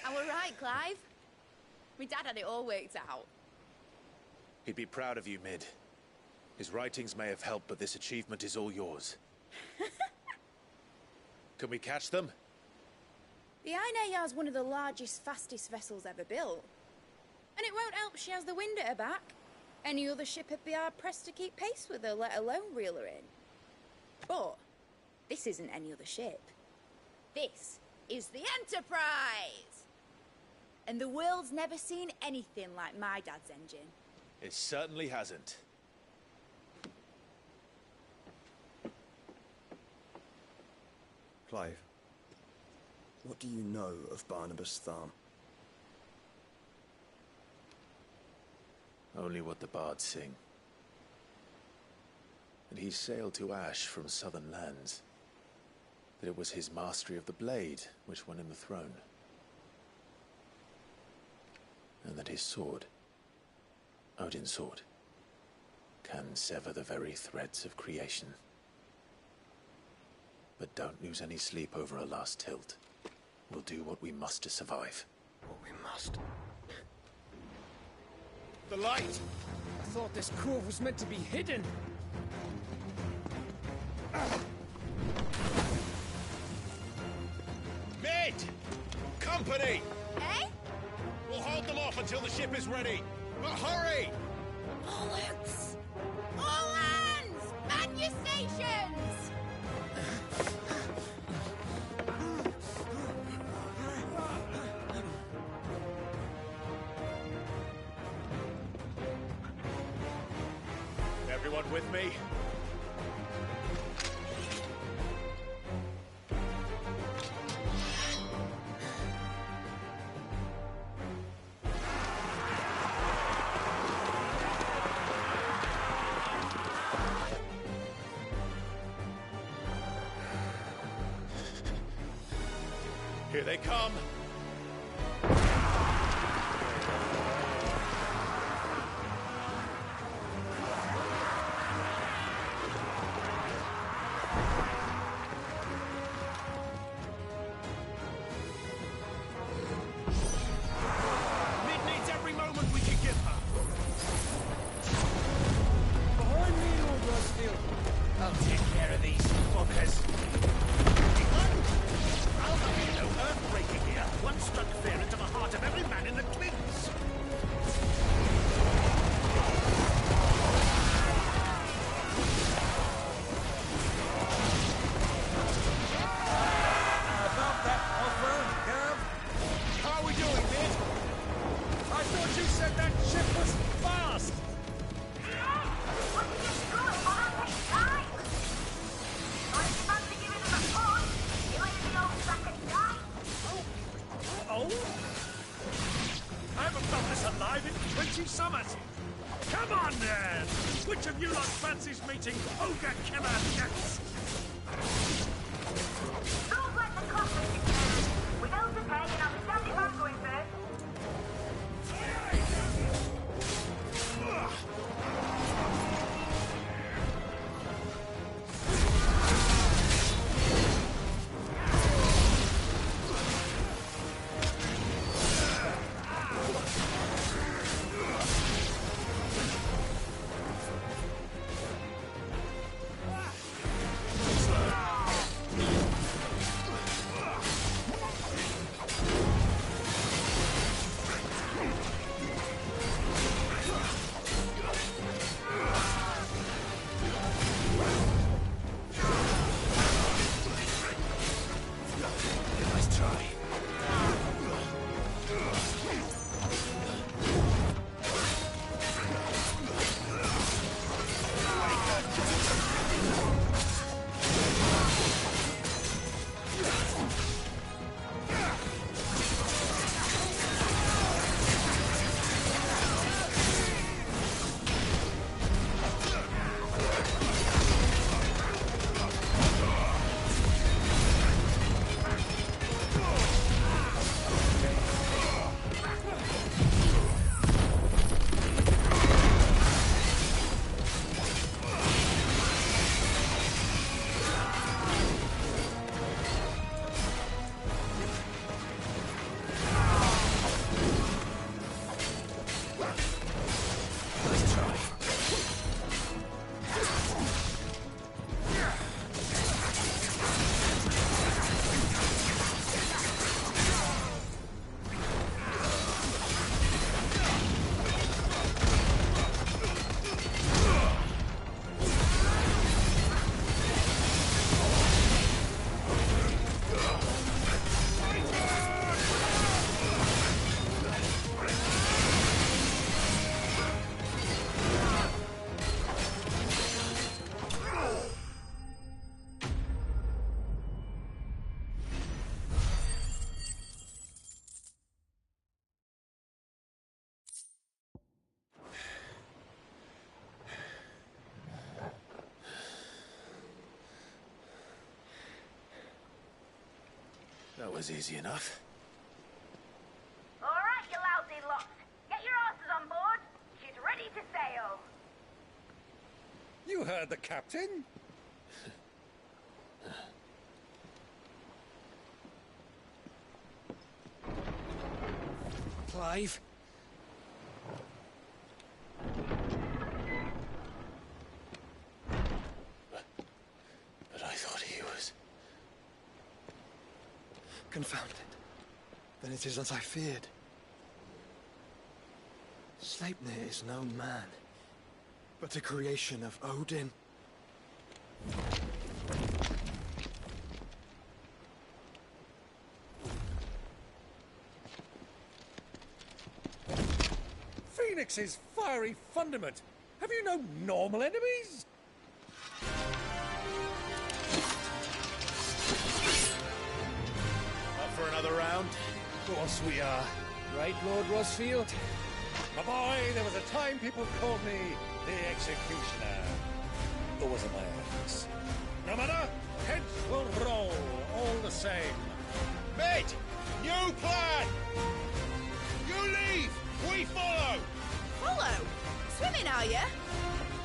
I were right, Clive. My dad had it all worked out. He'd be proud of you, Mid. His writings may have helped, but this achievement is all yours. Can we catch them? The Aina is one of the largest, fastest vessels ever built. And it won't help she has the wind at her back. Any other ship would be hard-pressed to keep pace with her, let alone reel her in. But this isn't any other ship. This is the Enterprise! And the world's never seen anything like my dad's engine. It certainly hasn't. Clive, what do you know of Barnabas Tharm? Only what the bards sing. And he sailed to Ash from southern lands. That it was his mastery of the blade which won him the throne. And that his sword, Odin's sword, can sever the very threads of creation. But don't lose any sleep over a last tilt. We'll do what we must to survive. What we must. The light! I thought this cove was meant to be hidden. Mid! Company! Eh? We'll hold them off until the ship is ready. But hurry! Bollocks! All hands! Man your stations! Everyone with me? Here they come! Mid needs every moment we can give her. Behind me, Lord Rustfield. I'll take care of these fuckers. I'll have you know, earthbreaking here. One struck fear into the heart of every man in the Twins. About that offer, Gav? How are we doing, Mid? I thought you said that ship was fast! alive in 20 summers. Come on, then! Which of you lot fancies meeting Ogre Killer next? Sounds like the coffee. We don't to pay, and I'll be standing by going first. That was easy enough. All right, you lousy lot. Get your asses on board. She's ready to sail. You heard the captain. Clive? But I thought he was... Confounded. Then it is as I feared. Sleipnir is no man, but a creation of Odin. Phoenix's fiery fundament. Have you no normal enemies? Up for another round? Of course we are. Right, Lord Rosfield? My boy, there was a time people called me the Executioner. Or was it my enemies? No matter, heads will roll all the same. Mate! New plan! You leave! We follow! Follow? Swimming, are you?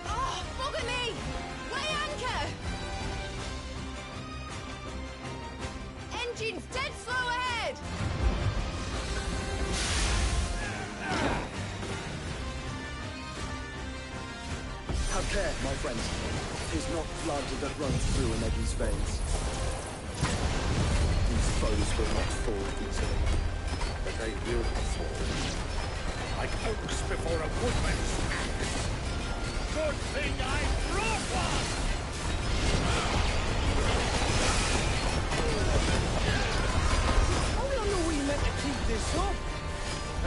Oh, bugger me! Weigh anchor! Engine's dead slow ahead! Have care, my friends. 'Tis not blood that runs through an Eddie's veins. These foes will not fall easily, but they will fall. Like oaks before a woodman's axe. Good thing I brought one! How long are we meant to keep this up?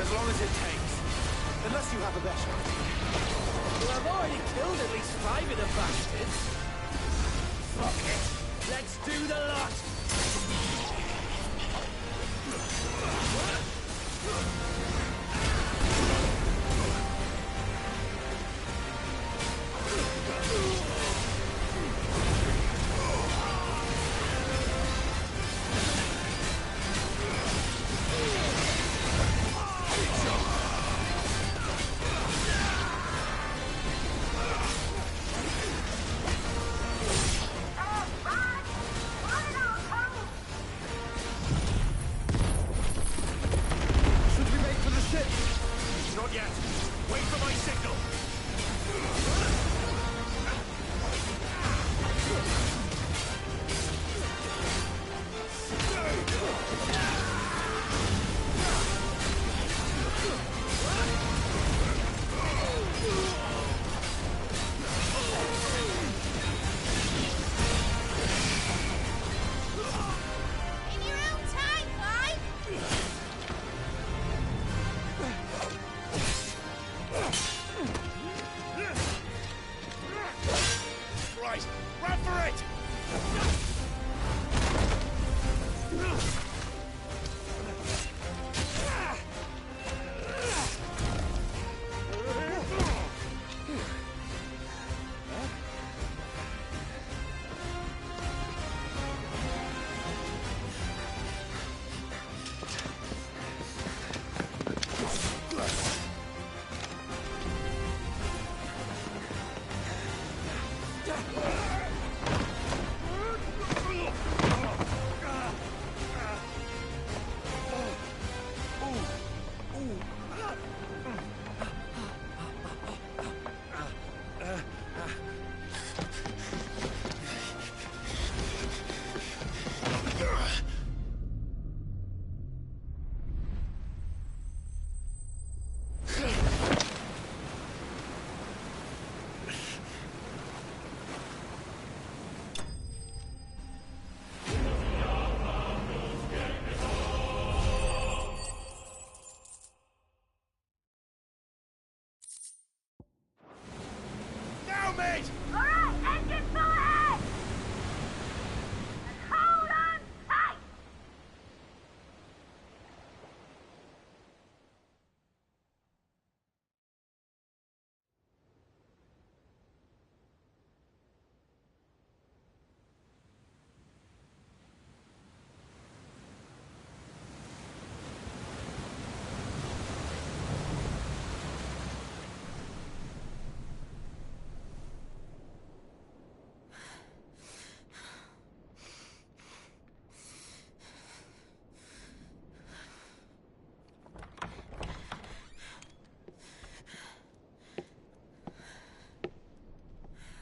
As long as it takes. Unless you have a better. Well, I've already killed at least 5 of the bastards. Fuck it. Let's do the lot. mate! Alright, engine full ahead! And hold on tight!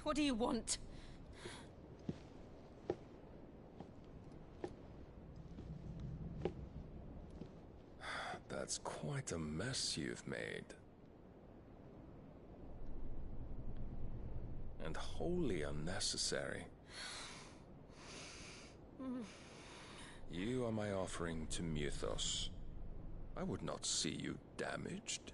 What do you want? That's quite a mess you've made. And wholly unnecessary. You are my offering to Mythos. I would not see you damaged.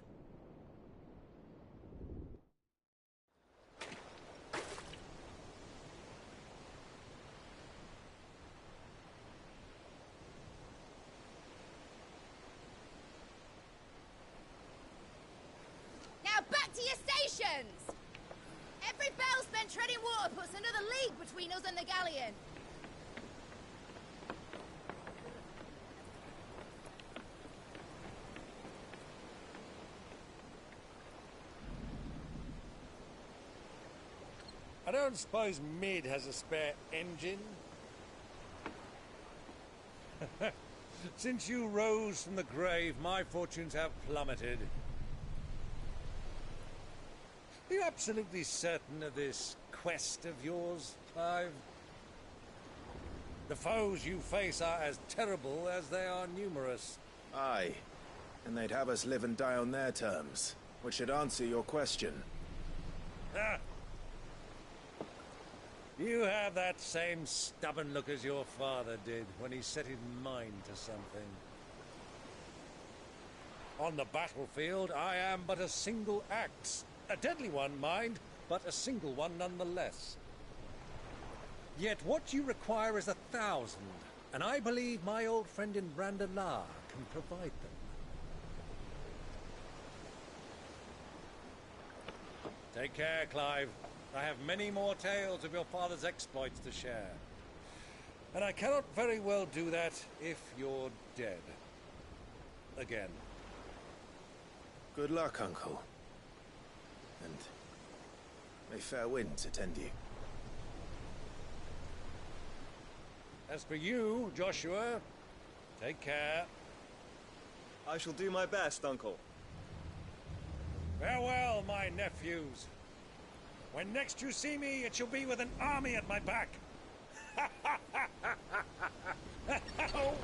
Now back to your stations! Every bell spent treading water puts another league between us and the galleon. I don't suppose Mid has a spare engine? Since you rose from the grave, my fortunes have plummeted. Are you absolutely certain of this quest of yours, Clive? The foes you face are as terrible as they are numerous. Aye. And they'd have us live and die on their terms, which should answer your question. Ah. You have that same stubborn look as your father did when he set his mind to something. On the battlefield, I am but a single axe. A deadly one, mind, but a single one nonetheless. Yet what you require is 1,000, and I believe my old friend in Randalar can provide them. Take care, Clive. I have many more tales of your father's exploits to share. And I cannot very well do that if you're dead. Again. Good luck, Uncle. And may fair winds attend you. As for you, Joshua, take care. I shall do my best, Uncle. Farewell, my nephews. When next you see me, it shall be with an army at my back. Oh,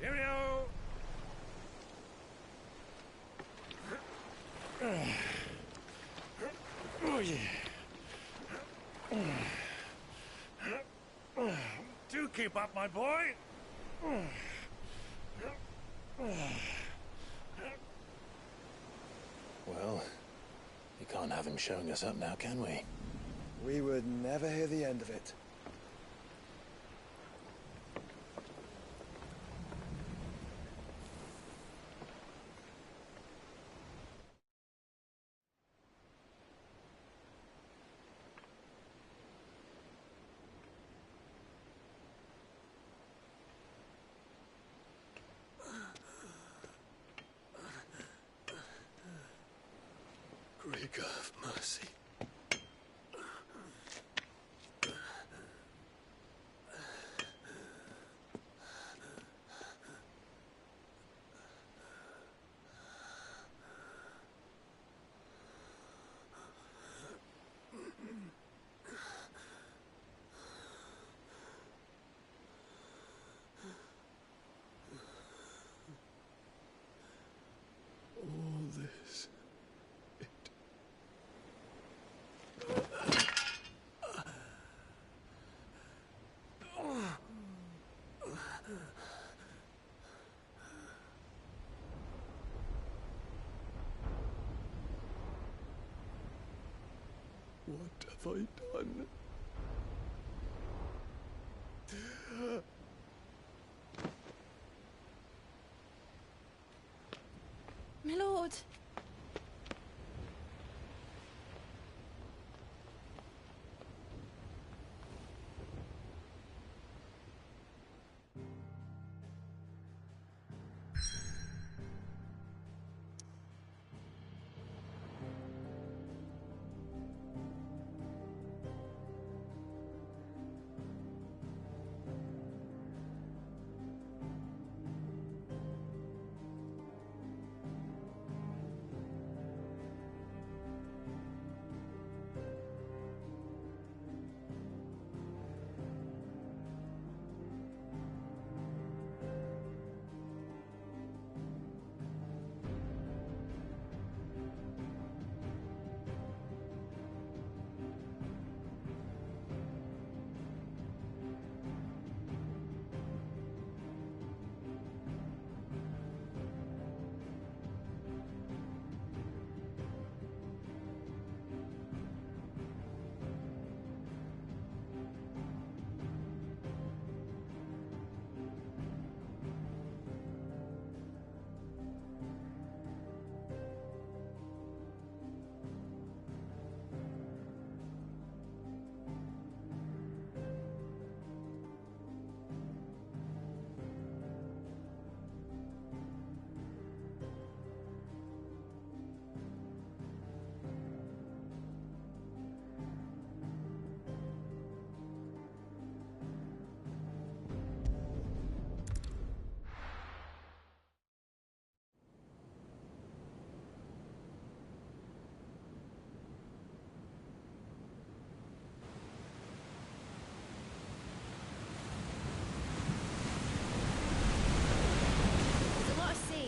Cheerio! Oh, yeah. Do keep up, my boy. Well, we can't have him showing us up now, can we? We would never hear the end of it. Greek of mercy. All this, have I done? My lord.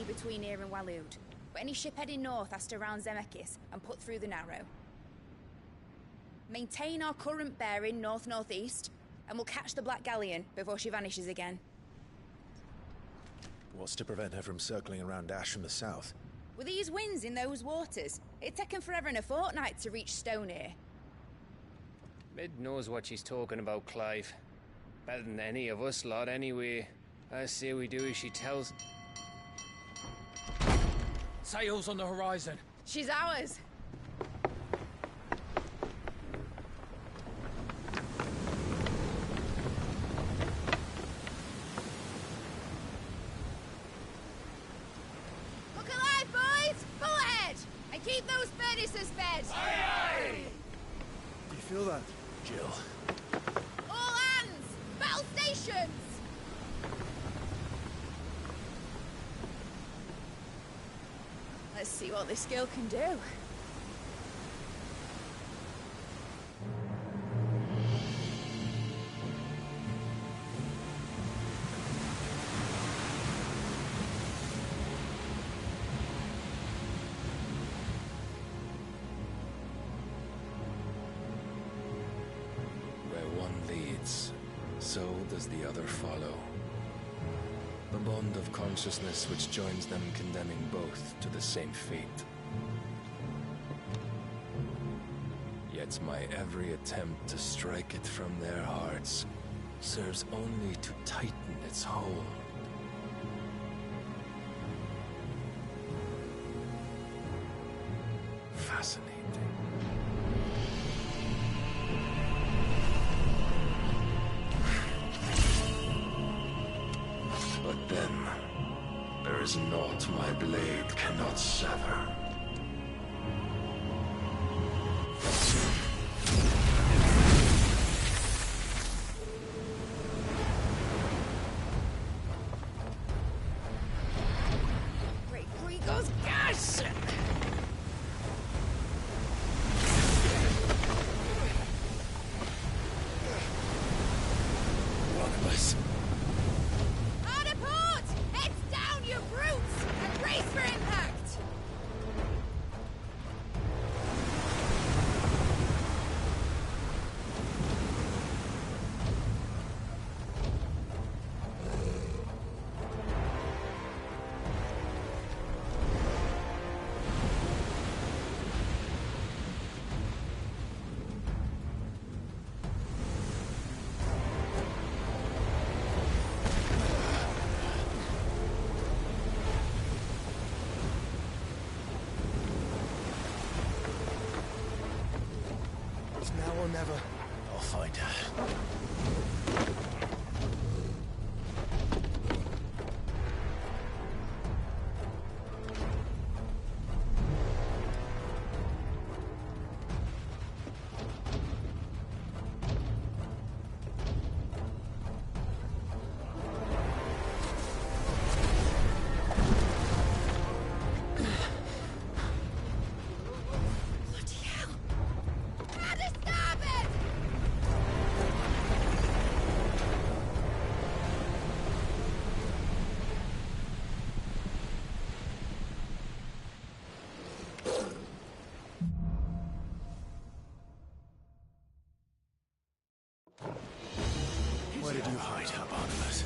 Between here and Waloed, but any ship heading north has to round Zemeckis and put through the Narrow. Maintain our current bearing north-northeast, and we'll catch the Black Galleon before she vanishes again. What's to prevent her from circling around Ash from the south? With these winds in those waters, it'd taken forever and a fortnight to reach Stonehere. Mid knows what she's talking about, Clive. Better than any of us lot, anyway. I say we do as she tells. Sails on the horizon. She's ours. Look alive, boys! Pull ahead! And keep those furnaces fed! Aye, aye! Do you feel that, Jill? All hands! Battle stations! Let's see what this girl can do. Where one leads, so does the other follow. The bond of consciousness which joins them condemning both to the same fate. Yet my every attempt to strike it from their hearts serves only to tighten its hold. Fascinating. But then, there is naught my blade cannot sever. Great Grigor's gas! One of us. Hard a port! Heads down, you brutes! And brace for impact! It's now or never. I'll find her. Where did you hide her, Barnabas?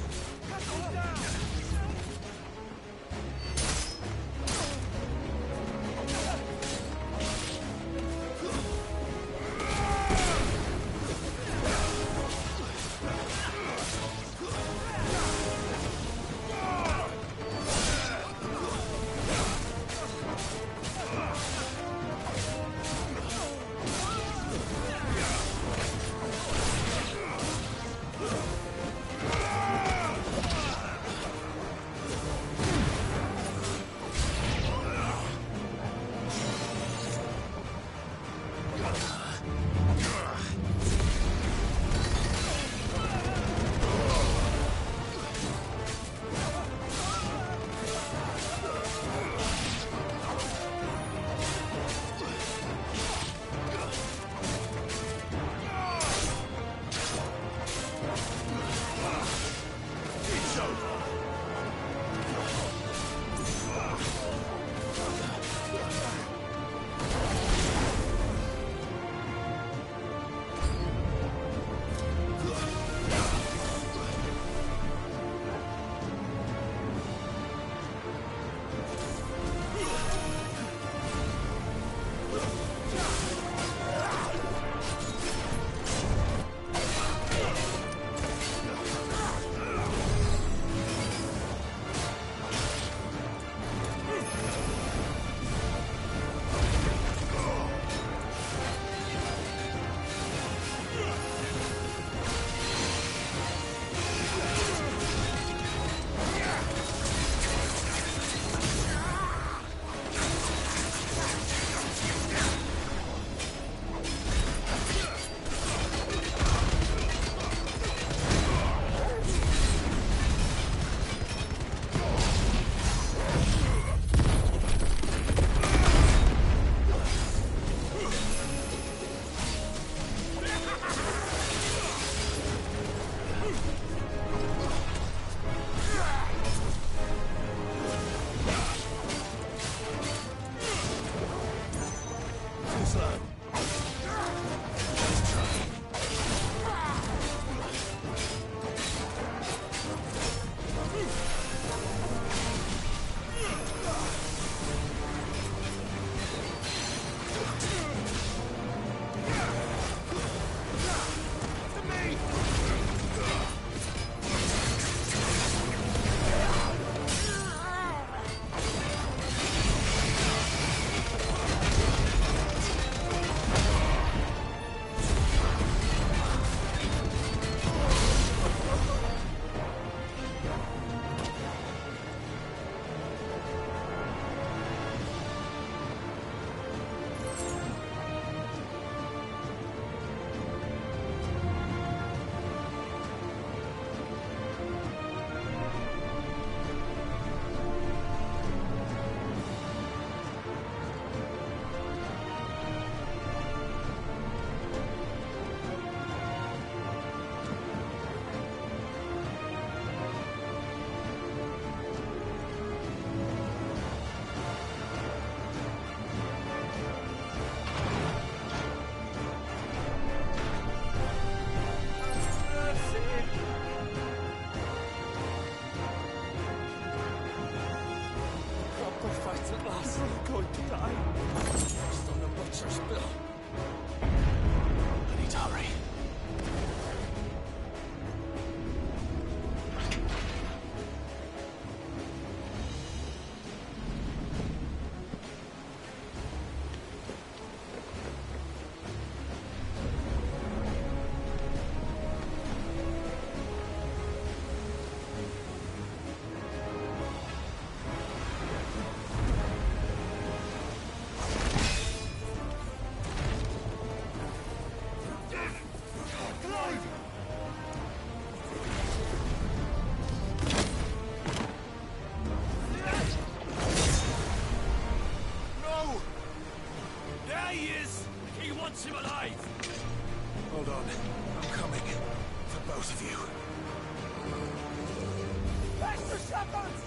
Hold on. I'm coming. For both of you. Back to shepherds!